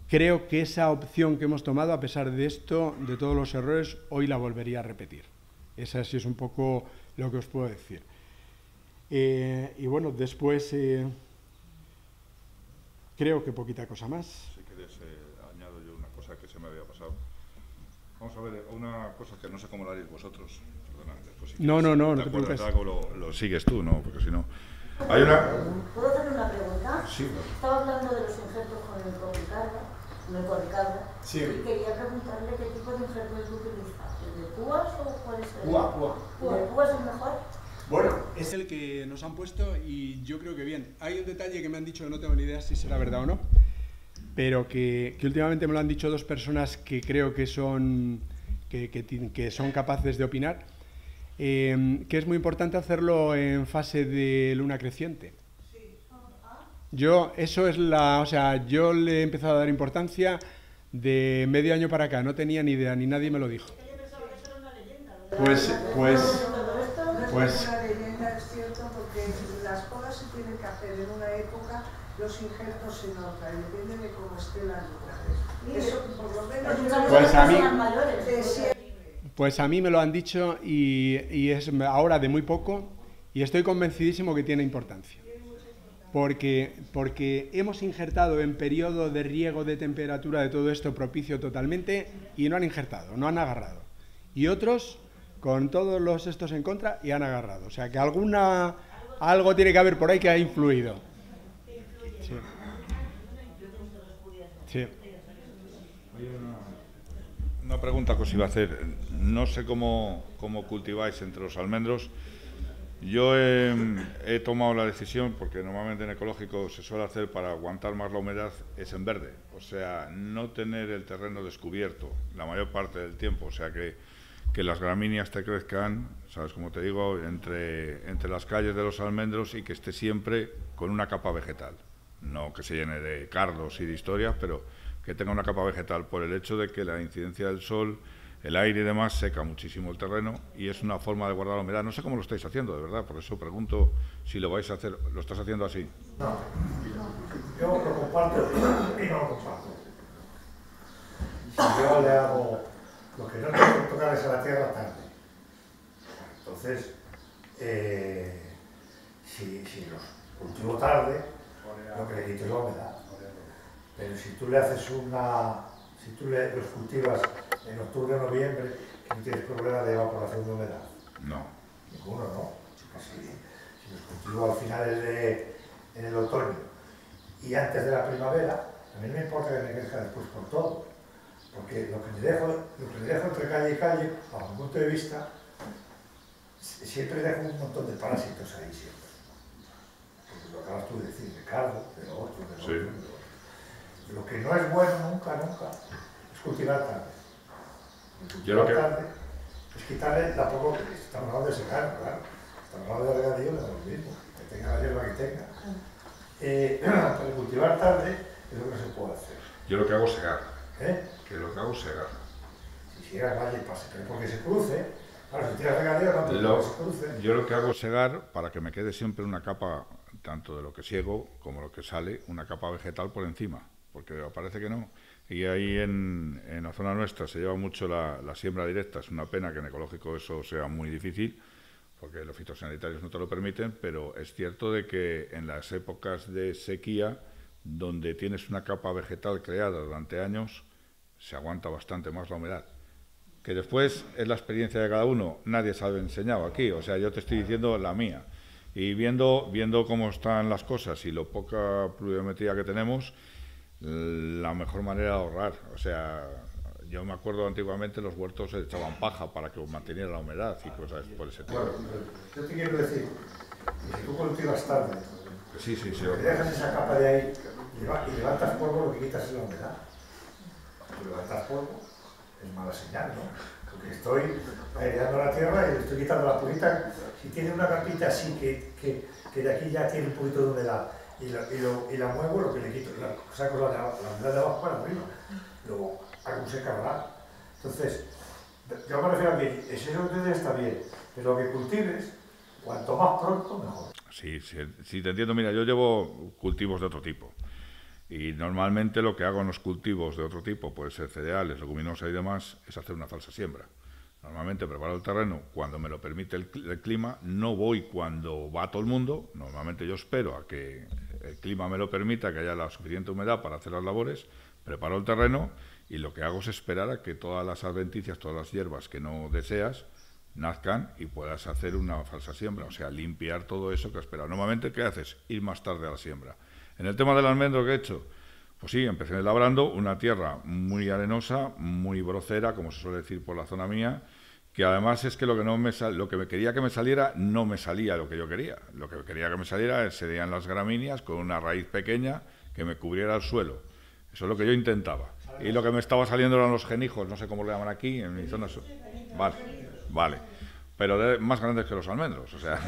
creo que esa opción que hemos tomado, a pesar de esto, de todos los errores, hoy la volvería a repetir. Esa sí es un poco lo que os puedo decir. Y bueno, después creo que poquita cosa más. Si quieres, añado yo una cosa que se me había pasado. Vamos a ver, una cosa que no sé cómo la haréis vosotros. Perdona, después, si no te te preocupes. Lo sigues tú, ¿no? Porque si no... Hay una... ¿Puedo hacer una pregunta? Sí. Estaba hablando de los injertos con el cornicabra, Sí. Y quería preguntarle qué tipo de injertos utiliza. ¿El de púas o cuál es el? Púa. ¿El púas es el mejor? Bueno, es el que nos han puesto y yo creo que bien. Hay un detalle que me han dicho que no tengo ni idea si será verdad o no, pero que últimamente me lo han dicho dos personas que creo que son capaces de opinar, que es muy importante hacerlo en fase de luna creciente. Yo yo le he empezado a dar importancia de medio año para acá, no tenía ni idea, ni nadie me lo dijo. Pues No es una leyenda, es cierto, porque las podas se tienen que hacer en una época, los injertos en otra, y depende de cómo esté la luna. Eso, por lo menos, pues a mí me lo han dicho y es ahora de muy poco y estoy convencidísimo que tiene importancia. Porque hemos injertado en periodo de riego, de temperatura, de todo esto propicio totalmente y no han injertado, no han agarrado. Y otros con todos estos en contra y han agarrado. O sea que algo tiene que haber por ahí que ha influido. Sí. Sí. Una pregunta que os iba a hacer. No sé cómo cultiváis entre los almendros. Yo he tomado la decisión, porque normalmente en ecológico se suele hacer para aguantar más la humedad, es en verde. O sea, no tener el terreno descubierto la mayor parte del tiempo. O sea, que las gramíneas te crezcan, ¿sabes? Como te digo, entre las calles de los almendros y que esté siempre con una capa vegetal. No que se llene de cardos y de historias, pero que tenga una capa vegetal por el hecho de que la incidencia del sol, el aire y demás seca muchísimo el terreno y es una forma de guardar la humedad. No sé cómo lo estáis haciendo, de verdad, por eso pregunto si lo vais a hacer. ¿Lo estás haciendo así? No, yo lo comparto y no lo comparto. Yo le hago... Lo que no tengo que tocar es a la tierra tarde. Entonces, si los cultivo tarde, lo que le quito es la humedad. Pero si tú le haces los cultivas en octubre o noviembre, que no tienes problema de evaporación de humedad. No. Ninguno, ¿no? Si los cultivo al final en el otoño y antes de la primavera, a mí no me importa que me crezca después por todo, porque lo que le dejo entre calle y calle, bajo mi punto de vista, siempre dejo un montón de parásitos ahí siempre. Porque lo acabas tú de decir, de cardo, de lo otro, de lo otro, de lo otro. Lo que no es bueno nunca, es cultivar tarde. Cultivar tarde es quitarle la poco que estamos hablando de secar, claro. Estamos hablando de regadío, no es lo mismo, que tenga la hierba que tenga. Pero cultivar tarde es lo que no se puede hacer. Yo lo que hago es segar. Que lo que hago es segar. Si siegas, vaya y pase, pero porque se cruce. Claro, si tiras regadío, no te se cruce. Yo lo que hago es segar para que me quede siempre una capa, tanto de lo que siego como lo que sale, una capa vegetal por encima. Porque parece que no. Y ahí en la zona nuestra se lleva mucho la siembra directa. Es una pena que en ecológico eso sea muy difícil, porque los fitosanitarios no te lo permiten, pero es cierto de que en las épocas de sequía, donde tienes una capa vegetal creada durante años, se aguanta bastante más la humedad. Que después es la experiencia de cada uno, nadie se ha enseñado aquí, o sea, yo te estoy diciendo la mía. Y viendo cómo están las cosas y lo poca pluviometría que tenemos, la mejor manera de ahorrar, o sea, yo me acuerdo antiguamente los huertos se echaban paja para que manteniera la humedad y cosas por ese tipo. Bueno, yo te quiero decir, que si tú cultivas tarde, sí, que dejas esa capa de ahí y levantas polvo, lo que quitas es la humedad. Si levantas polvo, es mala señal, ¿no? Porque estoy aireando la tierra y le estoy quitando la purita. Si tiene una capita así que de aquí ya tiene un poquito de humedad, y la muevo, lo que le quito, saco la humedad de abajo para arriba, luego hago un secador. Entonces, yo me refiero a que ese orden está bien, pero lo que cultives, cuanto más pronto, mejor. Sí, te entiendo. Mira, yo llevo cultivos de otro tipo, y normalmente lo que hago en los cultivos de otro tipo, puede ser cereales, leguminosas y demás, es hacer una falsa siembra. Normalmente preparo el terreno cuando me lo permite el clima, no voy cuando va todo el mundo, normalmente yo espero a que el clima me lo permita, que haya la suficiente humedad para hacer las labores, preparo el terreno y lo que hago es esperar a que todas las adventicias, todas las hierbas que no deseas, nazcan y puedas hacer una falsa siembra, o sea, limpiar todo eso que has esperado. Normalmente, ¿qué haces? Ir más tarde a la siembra. En el tema del almendro, ¿qué he hecho? Pues sí, empecé labrando una tierra muy arenosa, muy brocera, como se suele decir por la zona mía, que además es que lo que me quería que me saliera no me salía lo que yo quería. Lo que quería que me saliera serían las gramíneas con una raíz pequeña que me cubriera el suelo. Eso es lo que yo intentaba. Y lo que me estaba saliendo eran los genijos, no sé cómo lo llaman aquí, en mi zona. Vale. Pero más grandes que los almendros, o sea,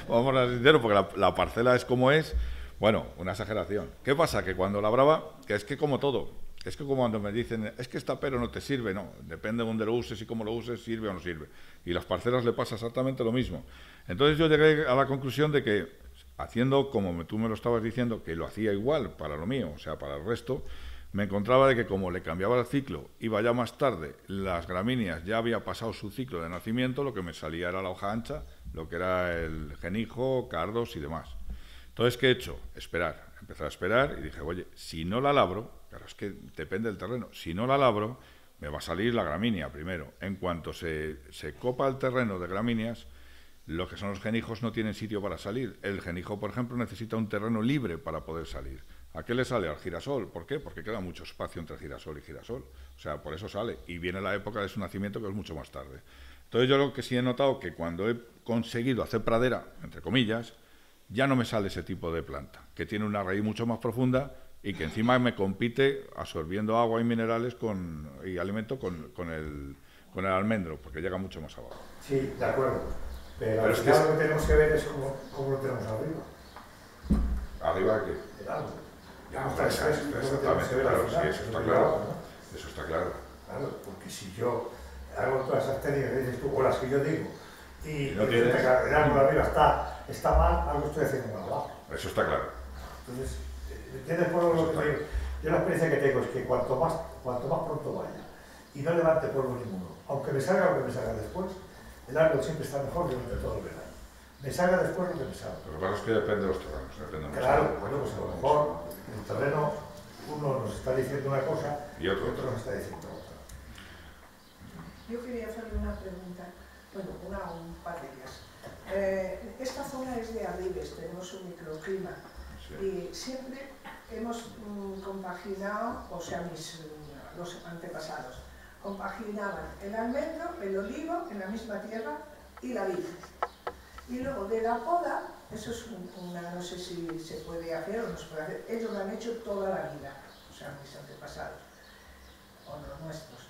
vamos a ser sinceros, porque la parcela es como es. Bueno, una exageración. ¿Qué pasa? Que cuando labraba, que es que como todo, es que como cuando me dicen, es que esta pero no te sirve, no, depende de dónde lo uses y cómo lo uses, sirve o no sirve. Y las parcelas le pasa exactamente lo mismo. Entonces yo llegué a la conclusión de que, haciendo como tú me lo estabas diciendo, que lo hacía igual para lo mío, o sea, para el resto, me encontraba de que como le cambiaba el ciclo, iba ya más tarde, las gramíneas ya había pasado su ciclo de nacimiento, lo que me salía era la hoja ancha, lo que era el genijo, cardos y demás. Entonces, ¿qué he hecho? Esperar. Empecé a esperar y dije, oye, si no la labro, claro, es que depende del terreno, si no la labro, me va a salir la gramínea primero. En cuanto se copa el terreno de gramíneas, lo que son los genijos no tienen sitio para salir. El genijo, por ejemplo, necesita un terreno libre para poder salir. ¿A qué le sale? Al girasol. ¿Por qué? Porque queda mucho espacio entre girasol y girasol. O sea, por eso sale. Y viene la época de su nacimiento, que es mucho más tarde. Entonces yo lo que sí he notado que cuando he conseguido hacer pradera, entre comillas, ya no me sale ese tipo de planta, que tiene una raíz mucho más profunda y que encima me compite absorbiendo agua y minerales y alimento con el almendro, porque llega mucho más abajo. Sí, de acuerdo. Pero al final lo que tenemos que ver es cómo lo tenemos arriba. ¿Arriba qué? El árbol. Ya, exactamente, claro, sí, eso está claro. ¿No? Eso está claro. Claro, porque si yo hago todas esas técnicas que dices tú, o las que yo digo, y no el árbol arriba está mal, algo estoy haciendo mal abajo. Eso está claro. Entonces, ¿entiendes por lo que te digo? Yo la experiencia que tengo es que cuanto más pronto vaya y no levante polvo ninguno, aunque me salga lo que me salga después, el árbol siempre está mejor durante todo el verano. Me salga después lo que me salga. Lo que pasa es que depende de los terrenos. Claro, bueno, pues a lo mejor en el terreno uno nos está diciendo una cosa y otro nos está diciendo otra. Yo quería hacerle una pregunta, bueno, un par de ellas. Esta zona es de Arribes, tenemos un microclima y siempre hemos compaginado, o sea, los antepasados, compaginaban el almendro, el olivo en la misma tierra y la vid. Y luego de la poda, eso es no sé si se puede hacer o no se puede hacer, ellos lo han hecho toda la vida, o sea, mis antepasados, o los nuestros.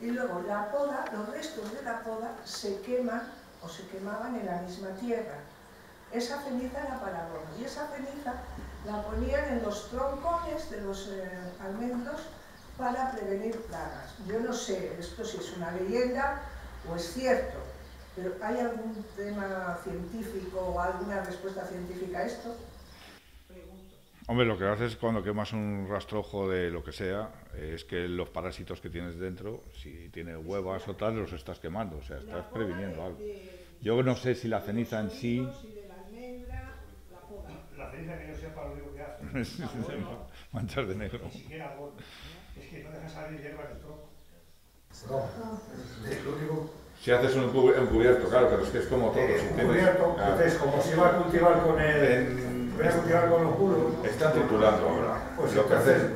Y luego la poda, los restos de la poda se queman o se quemaban en la misma tierra. Esa ceniza era para abono y esa ceniza la ponían en los troncones de los almendros para prevenir plagas. Yo no sé esto si es una leyenda o es cierto, pero ¿hay algún tema científico o alguna respuesta científica a esto? Hombre, lo que haces cuando quemas un rastrojo de lo que sea es que los parásitos que tienes dentro, si tiene huevas o tal, los estás quemando, o sea, estás previniendo algo. Yo no sé si la ceniza en sí... La ceniza que yo sepa lo único que hace. Manchas de negro. Ni siquiera abono. Es que no deja salir hierba del tronco. No, es lo único... Si haces un cubierto, claro, pero es que es como todo. Si un cubierto, claro. Entonces, como se va a cultivar con el... voy a cultivar con los puros. Están triturando ahora. Pues lo que hacen...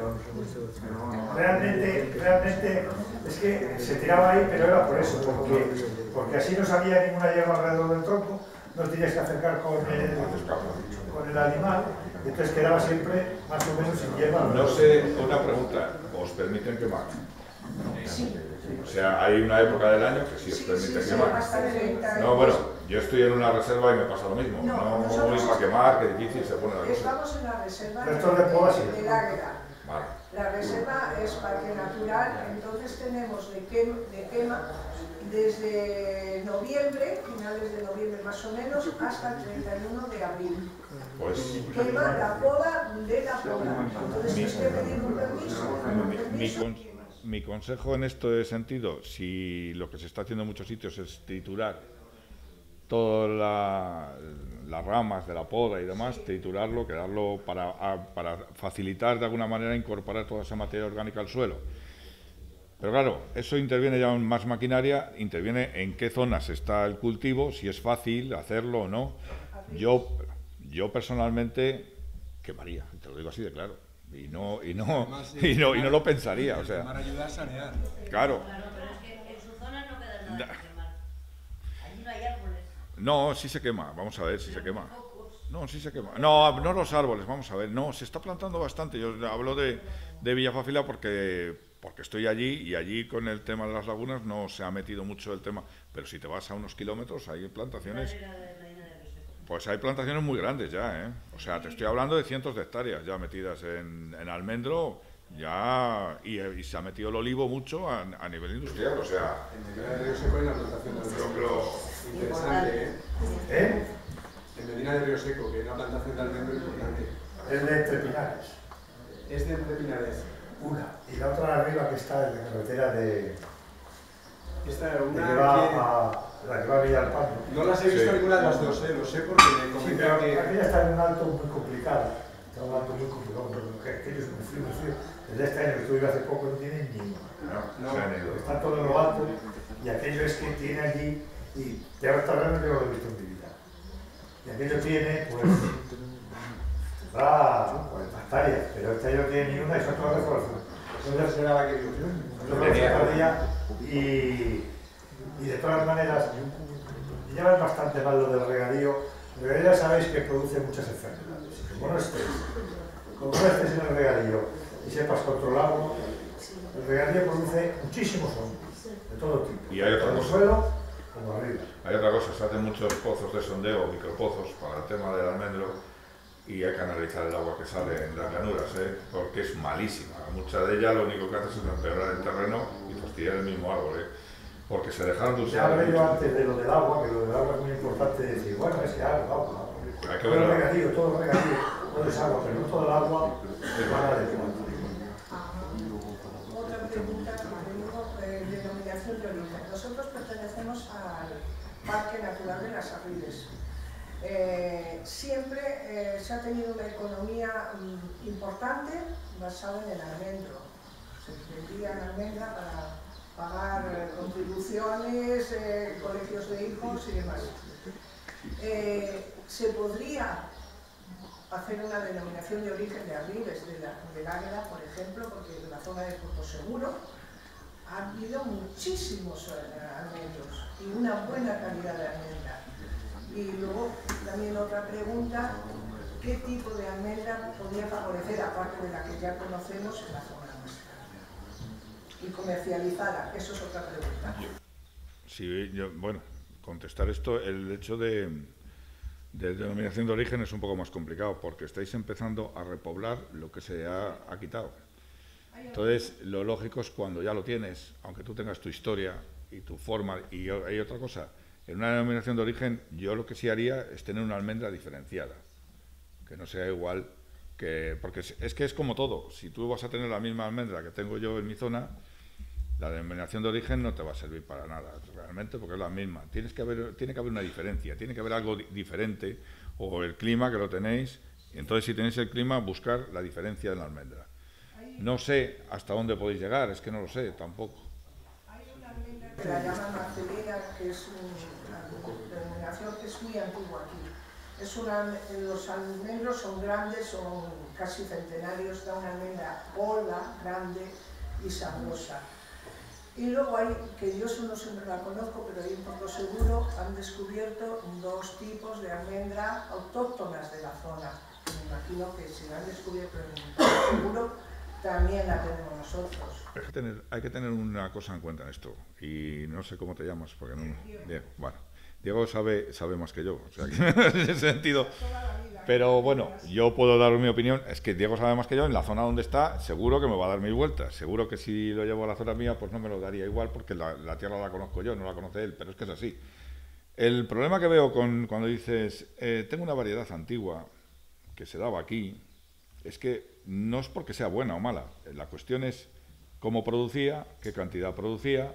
Realmente es que se tiraba ahí, pero era por eso, porque así no salía ninguna hierba alrededor del tronco, no tenías que acercar con el animal, y entonces quedaba siempre más o menos sin hierba. No sé, una pregunta, ¿os permiten quemar? Sí. O sea, hay una época del año que sí os permite quemar. No, bueno, yo estoy en una reserva y me pasa lo mismo. No voy a quemar, que difícil se pone la cosa. Estamos en la reserva del Águeda. Vale. La reserva es parque natural, entonces tenemos de quema desde noviembre, finales de noviembre más o menos, hasta el 31 de abril. Pues... Quema la poda de la poda. Entonces tienes que pedir un permiso. Mi consejo en este sentido, si lo que se está haciendo en muchos sitios es triturar todas las ramas de la poda y demás, triturarlo, quedarlo para facilitar de alguna manera incorporar toda esa materia orgánica al suelo. Pero claro, eso interviene ya en más maquinaria, interviene en qué zonas está el cultivo, si es fácil hacerlo o no. Yo personalmente quemaría, te lo digo así de claro. Y no lo pensaría, o sea. Para ayudar a sanear. Claro. Claro, pero es que en su zona no queda nada que quemar. Allí no hay árboles. No, sí se quema, vamos a ver si se quema. No, sí se quema. No los árboles, vamos a ver. No, se está plantando bastante. Yo hablo de Villafafila porque estoy allí y allí con el tema de las lagunas no se ha metido mucho el tema. Pero si te vas a unos kilómetros hay plantaciones... Pues hay plantaciones muy grandes ya, ¿eh? O sea, te estoy hablando de cientos de hectáreas ya metidas en almendro, ya y se ha metido el olivo mucho a nivel industrial, o sea... En Medina de Río Seco hay una plantación de almendro interesante, ¿eh? En Medina de Río Seco, que hay una plantación de almendro importante. Es de Entre Pinares. Es de Entre Pinares. Una. Y la otra arriba que está en la carretera de... Esta una que va la que va a Villalpando. No las he visto ninguna de las dos, lo sé porque me comentan que... Aquella está en un alto muy complicado. Está en un alto muy complicado, porque aquello es muy frío. Desde este año que estuve hace poco no tiene ni uno. Está todo en lo alto y aquello es que tiene allí, y te ahora está realmente lo he visto en mi vida. Y aquello tiene, pues, va 40 hectáreas, pero este año no tiene ni una y son todas de corazón. ¿Dónde será la que y de todas maneras, llevan bastante mal lo del regadío. El regadío ya sabéis que produce muchas enfermedades. Como no estés en el regadío y sepas controlarlo, el regadío produce muchísimos hongos de todo tipo. Y hay otra tanto cosa. suelo como arriba. Hay otra cosa, se hacen muchos pozos de sondeo, micropozos, para el tema del almendro, y hay que analizar el agua que sale en las llanuras, porque es malísima. Mucha de ella lo único que hace es empeorar el terreno y fastidiar el mismo árbol, porque se dejaron de usar. Ya hablé yo antes de lo del agua, que lo del agua es muy importante decir, bueno, es que agua. Hay que todo verlo. regadío, todo es agua, pero no todo el agua es mala de tomar. Otra pregunta que tengo, denominación de origen. Nosotros pertenecemos al Parque Natural de las Arribes. Siempre se ha tenido una economía importante basada en el almendro. Se vendía almendra pagar contribuciones, colegios de hijos y demás. Se podría hacer una denominación de origen de Arribes, del Águeda, por ejemplo, porque en la zona de Portoseguro ha habido muchísimos almendros y una buena calidad de almendra. Y luego también otra pregunta, ¿qué tipo de almendra podría favorecer, aparte de la que ya conocemos, en la zona nuestra? Y comercializada, eso es otra pregunta. Sí, bueno, contestar esto, el hecho de denominación de origen es un poco más complicado, porque estáis empezando a repoblar lo que se ha quitado. Entonces, lo lógico es cuando ya lo tienes, aunque tú tengas tu historia y tu forma, y hay otra cosa, en una denominación de origen, yo lo que sí haría es tener una almendra diferenciada, que no sea igual que... Porque es que es como todo, si tú vas a tener la misma almendra que tengo yo en mi zona, la denominación de origen no te va a servir para nada, realmente, porque es la misma. Tiene que haber una diferencia, tiene que haber algo diferente, o el clima que lo tenéis, y entonces si tenéis el clima, buscar la diferencia en la almendra. No sé hasta dónde podéis llegar, es que no lo sé tampoco. Hay una almendra que la llaman Marcelina, que es una denominación que es muy antigua aquí. Los almendros son grandes, son casi centenarios, da una almendra gorda, grande y sabrosa. Y luego hay, que yo eso no siempre la conozco, pero ahí en Portoseguro han descubierto 2 tipos de almendra autóctonas de la zona. Me imagino que si la han descubierto en Portoseguro, también la tenemos nosotros. Hay que tener una cosa en cuenta en esto, y no sé cómo te llamas, porque no... Diego, bueno, Diego sabe más que yo, o sea, que en ese sentido... Pero bueno, yo puedo dar mi opinión, es que Diego sabe más que yo, en la zona donde está, seguro que me va a dar mil vueltas, seguro que si lo llevo a la zona mía, pues no me lo daría igual, porque la tierra la conozco yo, no la conoce él, pero es que es así. El problema que veo cuando dices, tengo una variedad antigua que se daba aquí, es que no es porque sea buena o mala, la cuestión es cómo producía, qué cantidad producía,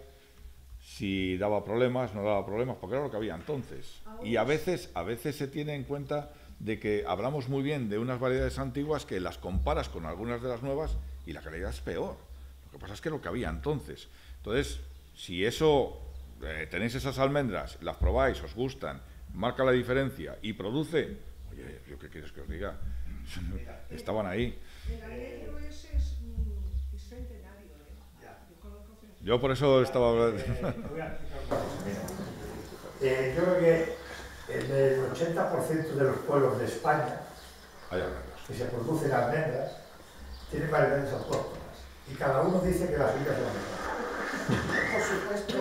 si daba problemas, no daba problemas, porque era lo que había entonces. Y a veces se tiene en cuenta de que hablamos muy bien de unas variedades antiguas que las comparas con algunas de las nuevas y la calidad es peor. Lo que pasa es que lo que había entonces. Entonces, si eso, tenéis esas almendras, las probáis, os gustan, marca la diferencia y produce, oye, ¿yo qué quieres que os diga? Estaban ahí. El almendro ese es centenario, Yo por eso estaba hablando. Yo creo que en el 80% de los pueblos de España que se producen almendras tienen variedades autóctonas y cada uno dice que la suya es la mejor. Por supuesto.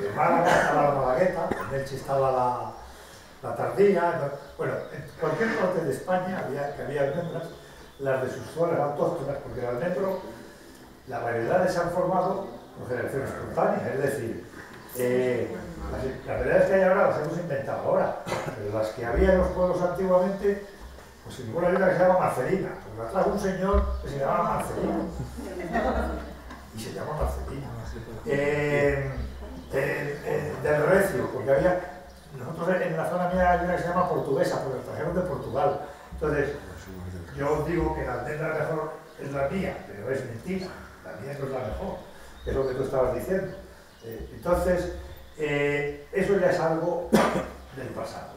En Málaga estaba la malagueta, en Elche estaba la tardía. Bueno, en cualquier parte de España había almendras, las de sus zonas autóctonas, porque el almendro, las variedades se han formado por generación espontánea, es decir, las variedades que hay ahora las hemos inventado ahora, pero las que había en los pueblos antiguamente, pues en ninguna hay una que se llama Marcelina, porque la trajo un señor que se llamaba Marcelino, y se llama Marcelina. Del recio, porque nosotros en la zona mía hay una que se llama portuguesa, porque la trajeron de Portugal. Entonces, yo os digo que la almendra mejor es la mía, pero es mentira, la mía no es la mejor, es lo que tú estabas diciendo. Entonces, eso ya es algo del pasado.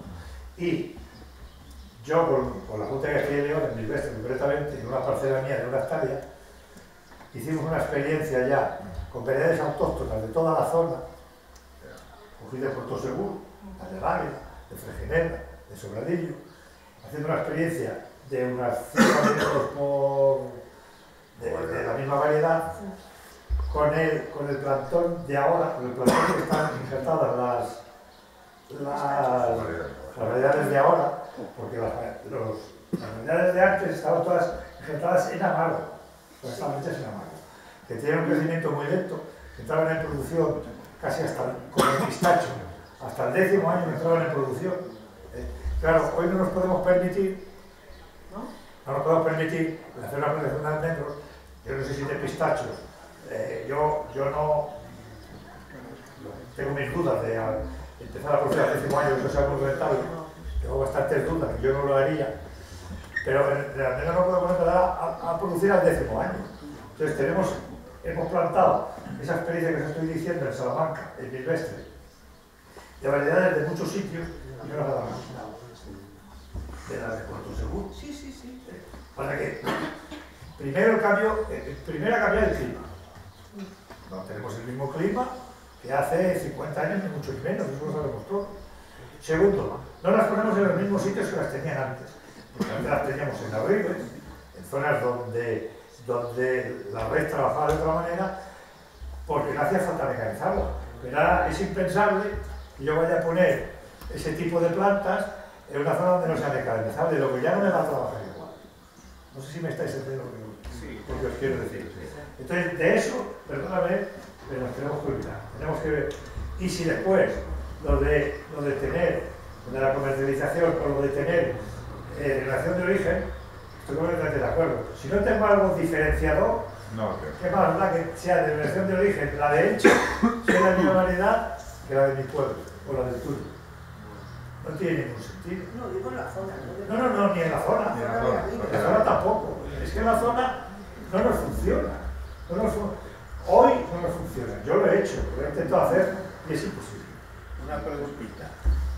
Y yo con la Junta de Castilla y León, en Bilbeste concretamente, en una parcela mía de 1 hectárea, hicimos una experiencia ya con variedades autóctonas de toda la zona, cogí de Portoseguro, de Águeda, de Fregeneda, de Sobradillo, haciendo una experiencia de unas 5 metros de la misma variedad, con el plantón de ahora, con el plantón que están injertadas las variedades de ahora, porque las variedades de antes estaban todas injertadas en amargo, todas estaban hechas en amargo, que tenían un crecimiento muy lento, que entraban en producción casi como el pistacho, hasta el 10º año que entraban en producción. Claro, hoy no nos podemos permitir, hacer una producción de almendros, yo no sé si de pistachos, yo no tengo mis dudas de empezar a producir al 10º año que eso sea muy rentable, tengo bastantes dudas, yo no lo haría, pero de almendros no podemos empezar a producir al 10º año. Entonces hemos plantado esa experiencia que os estoy diciendo en Salamanca, en Silvestre, de variedades de muchos sitios, y no nada más. De las de Puerto Seguro. Sí, sí, sí. Para que, primero ha cambiado el clima. No tenemos el mismo clima que hace 50 años, ni mucho menos, eso lo sabemos todos. Segundo, no las ponemos en los mismos sitios que las tenían antes, porque antes las teníamos en Arribes, en zonas donde la red trabajaba de otra manera, porque no hacía falta mecanizarla. Pero ahora es impensable que yo vaya a poner ese tipo de plantas en una zona donde no sea mecanizable, lo que ya no me va a trabajar igual. No sé si me estáis entendiendo lo que os quiero decir. Entonces, de eso, perdóname, pero nos tenemos que olvidar. Tenemos que ver. Y si después lo de tener, de la comercialización o lo de tener relación de origen, estoy completamente de acuerdo. Si no tengo algo diferenciador, ¿qué más da que sea de relación de origen la de Elche, sea la misma variedad que la de mi pueblo o la del tuyo? No tiene ningún sentido. No, digo en la zona. No, ni en la zona. En la zona tampoco. Es que en la zona no nos funciona. Hoy no nos funciona. Yo lo he hecho, lo he intentado hacer y es imposible. Una preguntita.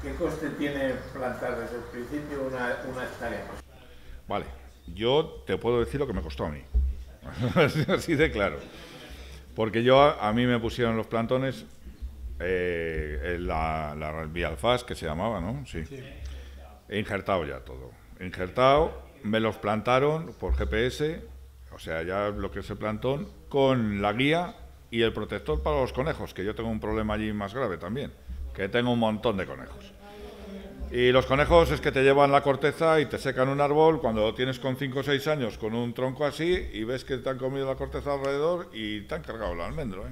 ¿Qué coste tiene plantar desde el principio una hectárea? Vale, yo te puedo decir lo que me costó a mí. Así de claro. Porque a mí me pusieron los plantones la Bialfas, que se llamaba, ¿no? Sí. He injertado ya todo. Me los plantaron por GPS, o sea, ya lo que es el plantón, con la guía y el protector para los conejos, que yo tengo un problema allí más grave también, que tengo un montón de conejos. Y los conejos es que te llevan la corteza y te secan un árbol cuando lo tienes con 5 o 6 años con un tronco así y ves que te han comido la corteza alrededor y te han cargado el almendro, ¿eh?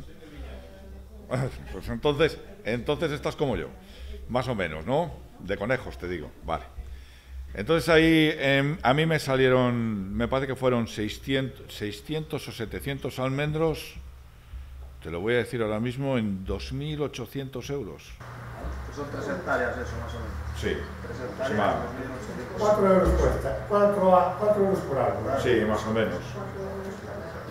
Pues entonces estás como yo, más o menos, ¿no? De conejos, te digo, vale. Entonces ahí a mí me salieron, me parece que fueron 600 o 700 almendros, te lo voy a decir ahora mismo, en 2.800 euros. Son 3 hectáreas eso, más o menos. Sí. 3 hectáreas, 2.800. 4 euros cuesta, 4 euros por árbol. Sí, más o menos.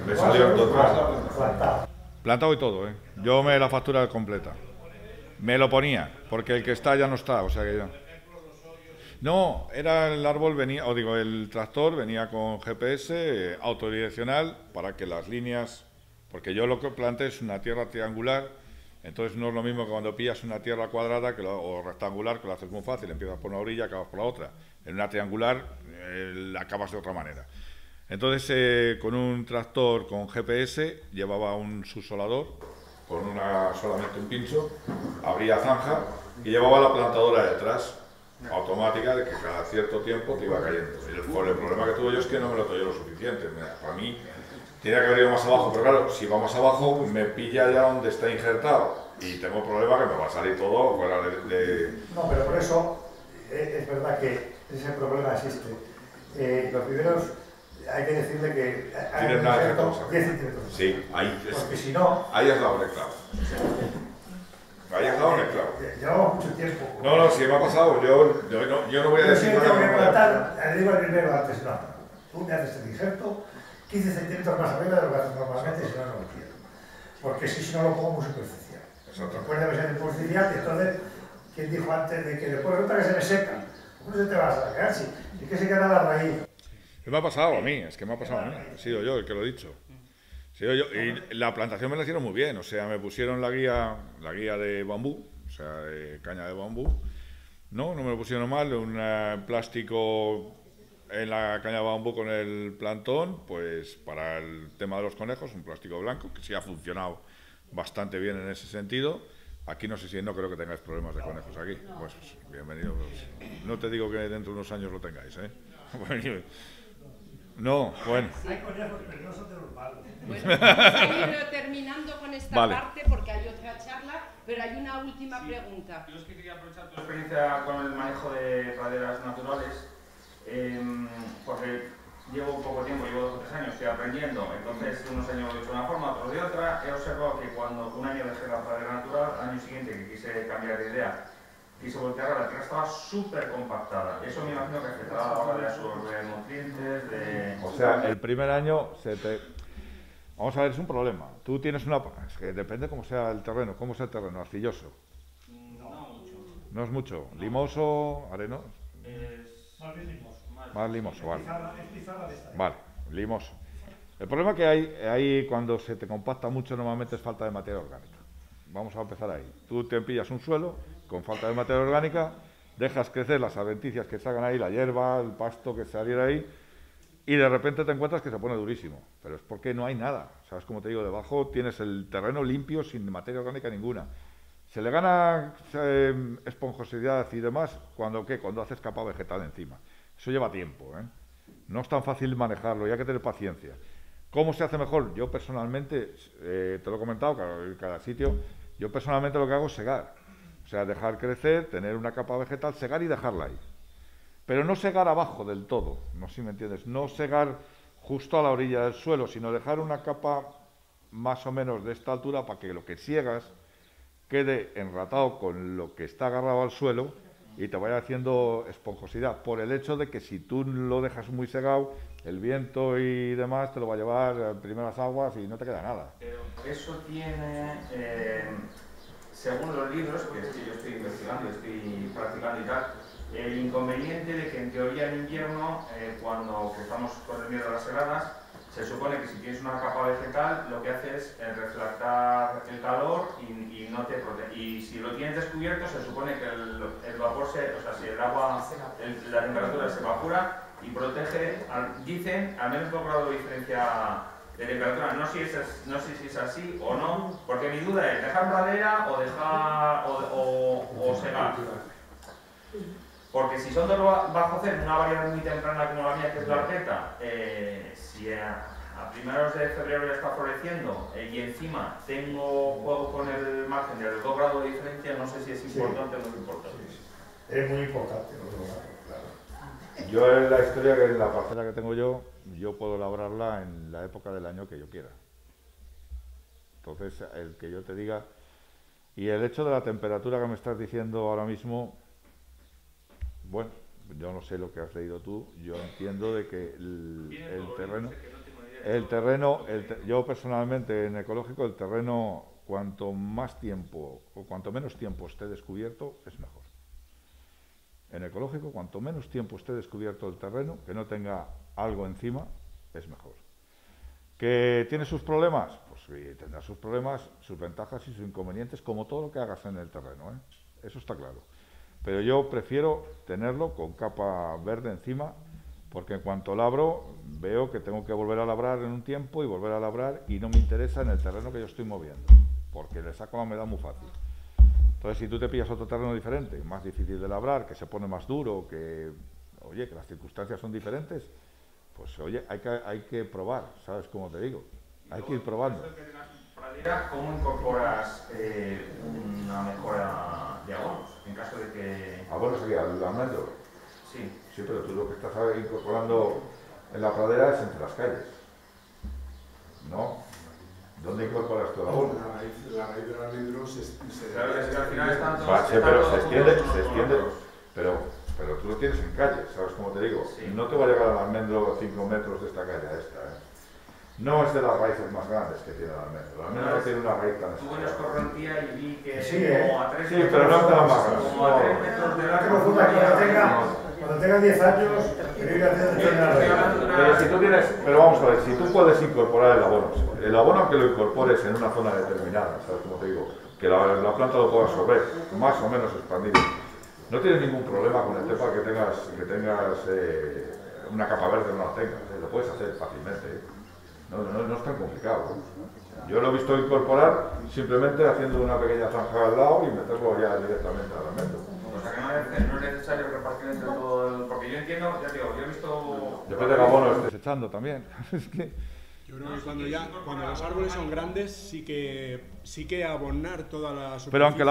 Me salió en total. Plantado y todo, ¿eh? Yo la factura completa. Me lo ponía, porque el que está ya no está, o sea que ya. No, era el árbol el tractor venía con GPS autodireccional para que las líneas, porque yo lo que planté es una tierra triangular, entonces no es lo mismo que cuando pillas una tierra cuadrada o rectangular, que lo haces muy fácil, empiezas por una orilla, acabas por la otra. En una triangular acabas de otra manera. Entonces, con un tractor con GPS, llevaba un subsolador, con solamente un pincho, abría zanja y llevaba la plantadora detrás, automática, de que cada cierto tiempo te iba cayendo. El problema que tuve yo es que no me lo tollé lo suficiente. Para mí, tenía que haber ido más abajo, pero claro, si va más abajo, me pilla ya donde está injertado y tengo problema que me va a salir todo fuera de... No, pero por eso es verdad que ese problema existe. Los primeros... Hay que decirle que hay 10 centímetros. Sí, ahí es. Porque si no... Ahí has dado el clavo. Ahí has dado el clavo. Llevamos mucho tiempo. No, si me ha pasado. Yo no voy a decir nada. Yo tengo que plantar, le digo al primero antes, no. Tú me haces el injerto 15 centímetros más arriba de lo que haces normalmente, si no, no lo quiero. Porque si no lo pongo muy superficial. Después debe ser superficial y entonces, ¿quién dijo antes de que después resulta que se me seca? ¿Cómo se te va a sacar? Si es que se queda la raíz. Me ha pasado a mí, es que me ha pasado a mí. He sido yo el que lo he dicho. Y la plantación me la hicieron muy bien, o sea, me pusieron la guía de bambú, o sea, de caña de bambú. No me lo pusieron mal, un plástico en la caña de bambú con el plantón, pues para el tema de los conejos, un plástico blanco, que sí ha funcionado bastante bien en ese sentido. Aquí no creo que tengáis problemas de conejos aquí. Pues bienvenidos. No te digo que dentro de unos años lo tengáis, ¿eh? No, bueno. Hay conejos, pero no son de los malos. Bueno, vamos a ir terminando con esta parte porque hay otra charla, pero hay una última pregunta. Yo es que quería aprovechar tu experiencia con el manejo de praderas naturales, porque llevo poco tiempo, llevo 2 o 3 años, estoy aprendiendo, entonces unos años lo he hecho de una forma, otros de otra. He observado que cuando un año dejé la pradera natural, al año siguiente que quise cambiar de idea, quise voltearla, la tierra estaba súper compactada. Eso me imagino que afectará a la hora de absorber nutrientes, O sea, el primer año Vamos a ver, es un problema. Tú tienes una... Es que depende cómo sea el terreno. ¿Cómo es el terreno? ¿Arcilloso? No mucho. No es mucho. ¿Limoso? ¿Arenoso? Más bien limoso. Más limoso, vale. Es pizarra de esta. Vale, limoso. El problema que hay cuando se te compacta mucho normalmente es falta de materia orgánica. Vamos a empezar ahí. Tú te pillas un suelo con falta de materia orgánica, dejas crecer las adventicias que salgan ahí, la hierba, el pasto que saliera ahí, y de repente te encuentras que se pone durísimo. Pero es porque no hay nada. ¿Sabes cómo te digo? Debajo tienes el terreno limpio, sin materia orgánica ninguna. Se le gana esponjosidad y demás cuando haces capa vegetal encima. Eso lleva tiempo, ¿eh? No es tan fácil manejarlo, y hay que tener paciencia. ¿Cómo se hace mejor? Yo personalmente, te lo he comentado, cada sitio, yo personalmente lo que hago es segar. O sea, dejar crecer, tener una capa vegetal, segar y dejarla ahí. Pero no segar abajo del todo, no sé si me entiendes, no segar justo a la orilla del suelo, sino dejar una capa más o menos de esta altura para que lo que siegas quede enratado con lo que está agarrado al suelo y te vaya haciendo esponjosidad, por el hecho de que si tú lo dejas muy segado, el viento y demás te lo va a llevar a primeras aguas y no te queda nada. Pero eso tiene, según los libros, que yo estoy investigando, estoy practicando y tal, el inconveniente de que en teoría en invierno, cuando estamos con el miedo a las heladas, se supone que si tienes una capa vegetal, lo que hace es reflectar el calor y no te protege. Y si lo tienes descubierto, se supone que el vapor o sea, si el agua, la temperatura se evapora y protege, dicen, al menos 2 grados de diferencia de temperatura. No sé si es así o no, porque mi duda es dejar pradera o dejar o segar. Porque si son 2 bajo cero, una variedad muy temprana como la mía, que es la arqueta, si a primeros de febrero ya está floreciendo y encima juego con el margen de los 2 grados de diferencia, no sé si es importante o no es importante. Es muy importante, claro. Yo en la historia, que en la parcela que tengo yo puedo labrarla en la época del año que yo quiera. Entonces, el que yo te diga... Y el hecho de la temperatura que me estás diciendo ahora mismo... Bueno, yo no sé lo que has leído tú, yo entiendo de que el terreno, yo personalmente en ecológico, el terreno cuanto más tiempo o cuanto menos tiempo esté descubierto es mejor. En ecológico, cuanto menos tiempo esté descubierto el terreno, que no tenga algo encima, es mejor. ¿Que tiene sus problemas? Pues sí, tendrá sus problemas, sus ventajas y sus inconvenientes, como todo lo que hagas en el terreno, ¿eh? Eso está claro. Pero yo prefiero tenerlo con capa verde encima, porque en cuanto labro, veo que tengo que volver a labrar en un tiempo y volver a labrar, y no me interesa en el terreno que yo estoy moviendo, porque le saco la humedad muy fácil. Entonces, si tú te pillas otro terreno diferente, más difícil de labrar, que se pone más duro, que las circunstancias son diferentes, pues oye, hay que probar, ¿sabes cómo te digo? Hay que ir probando. ¿Cómo incorporas una mejora de abonos? En caso de que... ¿Abonos sería el almendro? Sí. Sí, pero tú lo que estás incorporando en la pradera es entre las calles, ¿no? ¿Dónde incorporas tu abono? La raíz del almendro Claro, es que al final están todos... Sí, pero se extiende, pero tú lo tienes en calle, ¿sabes cómo te digo? Sí. No te va a llegar al almendro 5 metros de esta calle a esta, ¿eh? No es de las raíces más grandes que tiene el almendro. El almendro no tiene una raíz tan Tuve una escorrentía y vi que sí, como a 3 sí, metros, pero no es de las más grandes. como a 3 metros de largo. Cuando tenga 10 años, pero vamos a ver, si tú puedes incorporar el abono que lo incorpores en una zona determinada, ¿sabes cómo te digo? Que la planta lo pueda absorber, más o menos expandido. No tienes ningún problema con el tema que tengas una capa verde o no la tengas, lo puedes hacer fácilmente. No es tan complicado. Yo lo he visto incorporar simplemente haciendo una pequeña zanja al lado y meterlo ya directamente al almendro. O sea que no es necesario repartir entre todo porque yo entiendo, ya digo, yo he visto... Depende del abono estés echando también. Es que... Yo creo que cuando los árboles son grandes sí que abonar toda la superficie. Pero aunque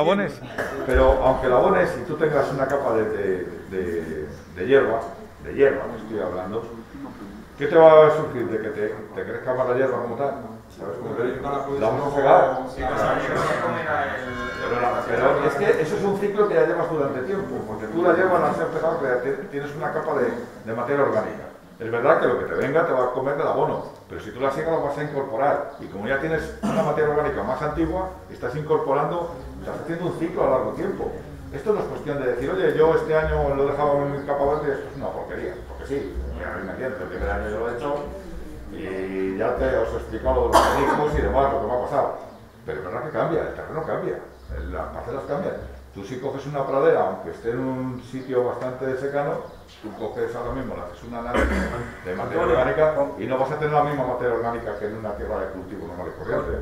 la abones y tú tengas una capa de hierba, estoy hablando, ¿qué te va a surgir? ¿De que te crezca más la hierba como tal? ¿Sabes cómo te digo? ¿La vamos a pegar? Pero es que eso es un ciclo que ya llevas durante tiempo, porque tú la hierba la has empezado a crear, tienes una capa de materia orgánica. Es verdad que lo que te venga te va a comer del abono, pero si tú la siega lo vas a incorporar. Y como ya tienes una materia orgánica más antigua, estás incorporando, estás haciendo un ciclo a largo tiempo. Esto no es cuestión de decir, oye, yo este año lo he dejado en mi capa verde, esto es una porquería, porque sí, a mí me entiendo, el primer año yo lo he hecho y ya os he explicado los mecanismos y demás, lo que me ha pasado. Pero es verdad que cambia, el terreno cambia, las parcelas cambian. Tú si coges una pradera, aunque esté en un sitio bastante secano, tú coges ahora mismo, le haces un análisis de materia orgánica y no vas a tener la misma materia orgánica que en una tierra de cultivo normal y corriente.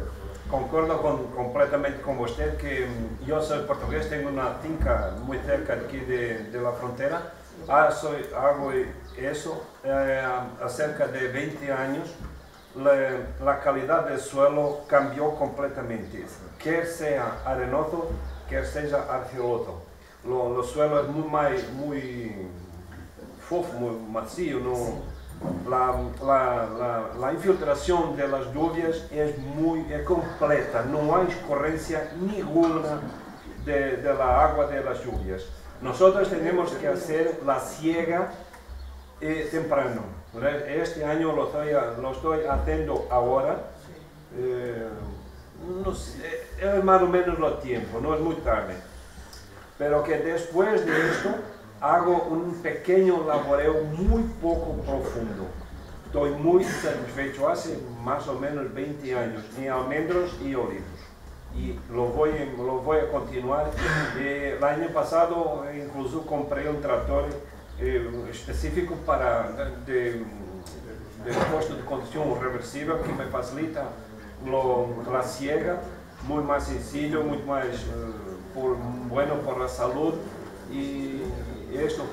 Concordo completamente con usted que yo soy portugués, tengo una finca muy cerca aquí de la frontera. Hago eso hace cerca de 20 años. La calidad del suelo cambió completamente, quer sea arenoso, quer seja argiloso. Los suelos es muy fofo, muy macio. La infiltración de las lluvias es completa, no hay escorrencia ninguna de la agua de las lluvias. Nosotros tenemos que hacer la siega temprano. Este año lo estoy haciendo ahora, no sé, es más o menos lo tiempo, no es muy tarde. Pero que después de esto hago un pequeño laboreo muy poco profundo. Estoy muy satisfecho, hace más o menos 20 años, en almendros y olivos. Y lo voy a continuar. El año pasado incluso compré un tractor específico de puesto de conducción reversible que me facilita la siega, muy más sencillo, muy más bueno por la salud. Y esto,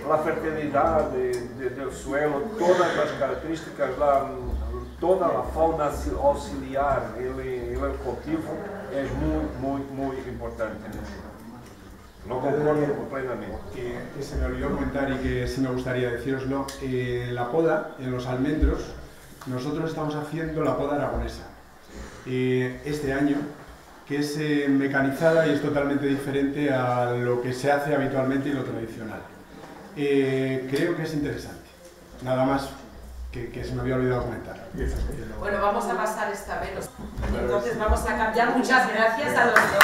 la fertilidad del suelo, todas las características, toda la fauna auxiliar en el cultivo es muy importante. Lo concuerdo plenamente. Que se me olvidó comentar y que sí me gustaría decíroslo, la poda en los almendros, nosotros estamos haciendo la poda aragonesa este año, que es mecanizada y es totalmente diferente a lo que se hace habitualmente y lo tradicional. Creo que es interesante. Nada más que se me había olvidado comentar. Bueno, vamos a pasar esta vez. Entonces vamos a cambiar. Muchas gracias a los dos.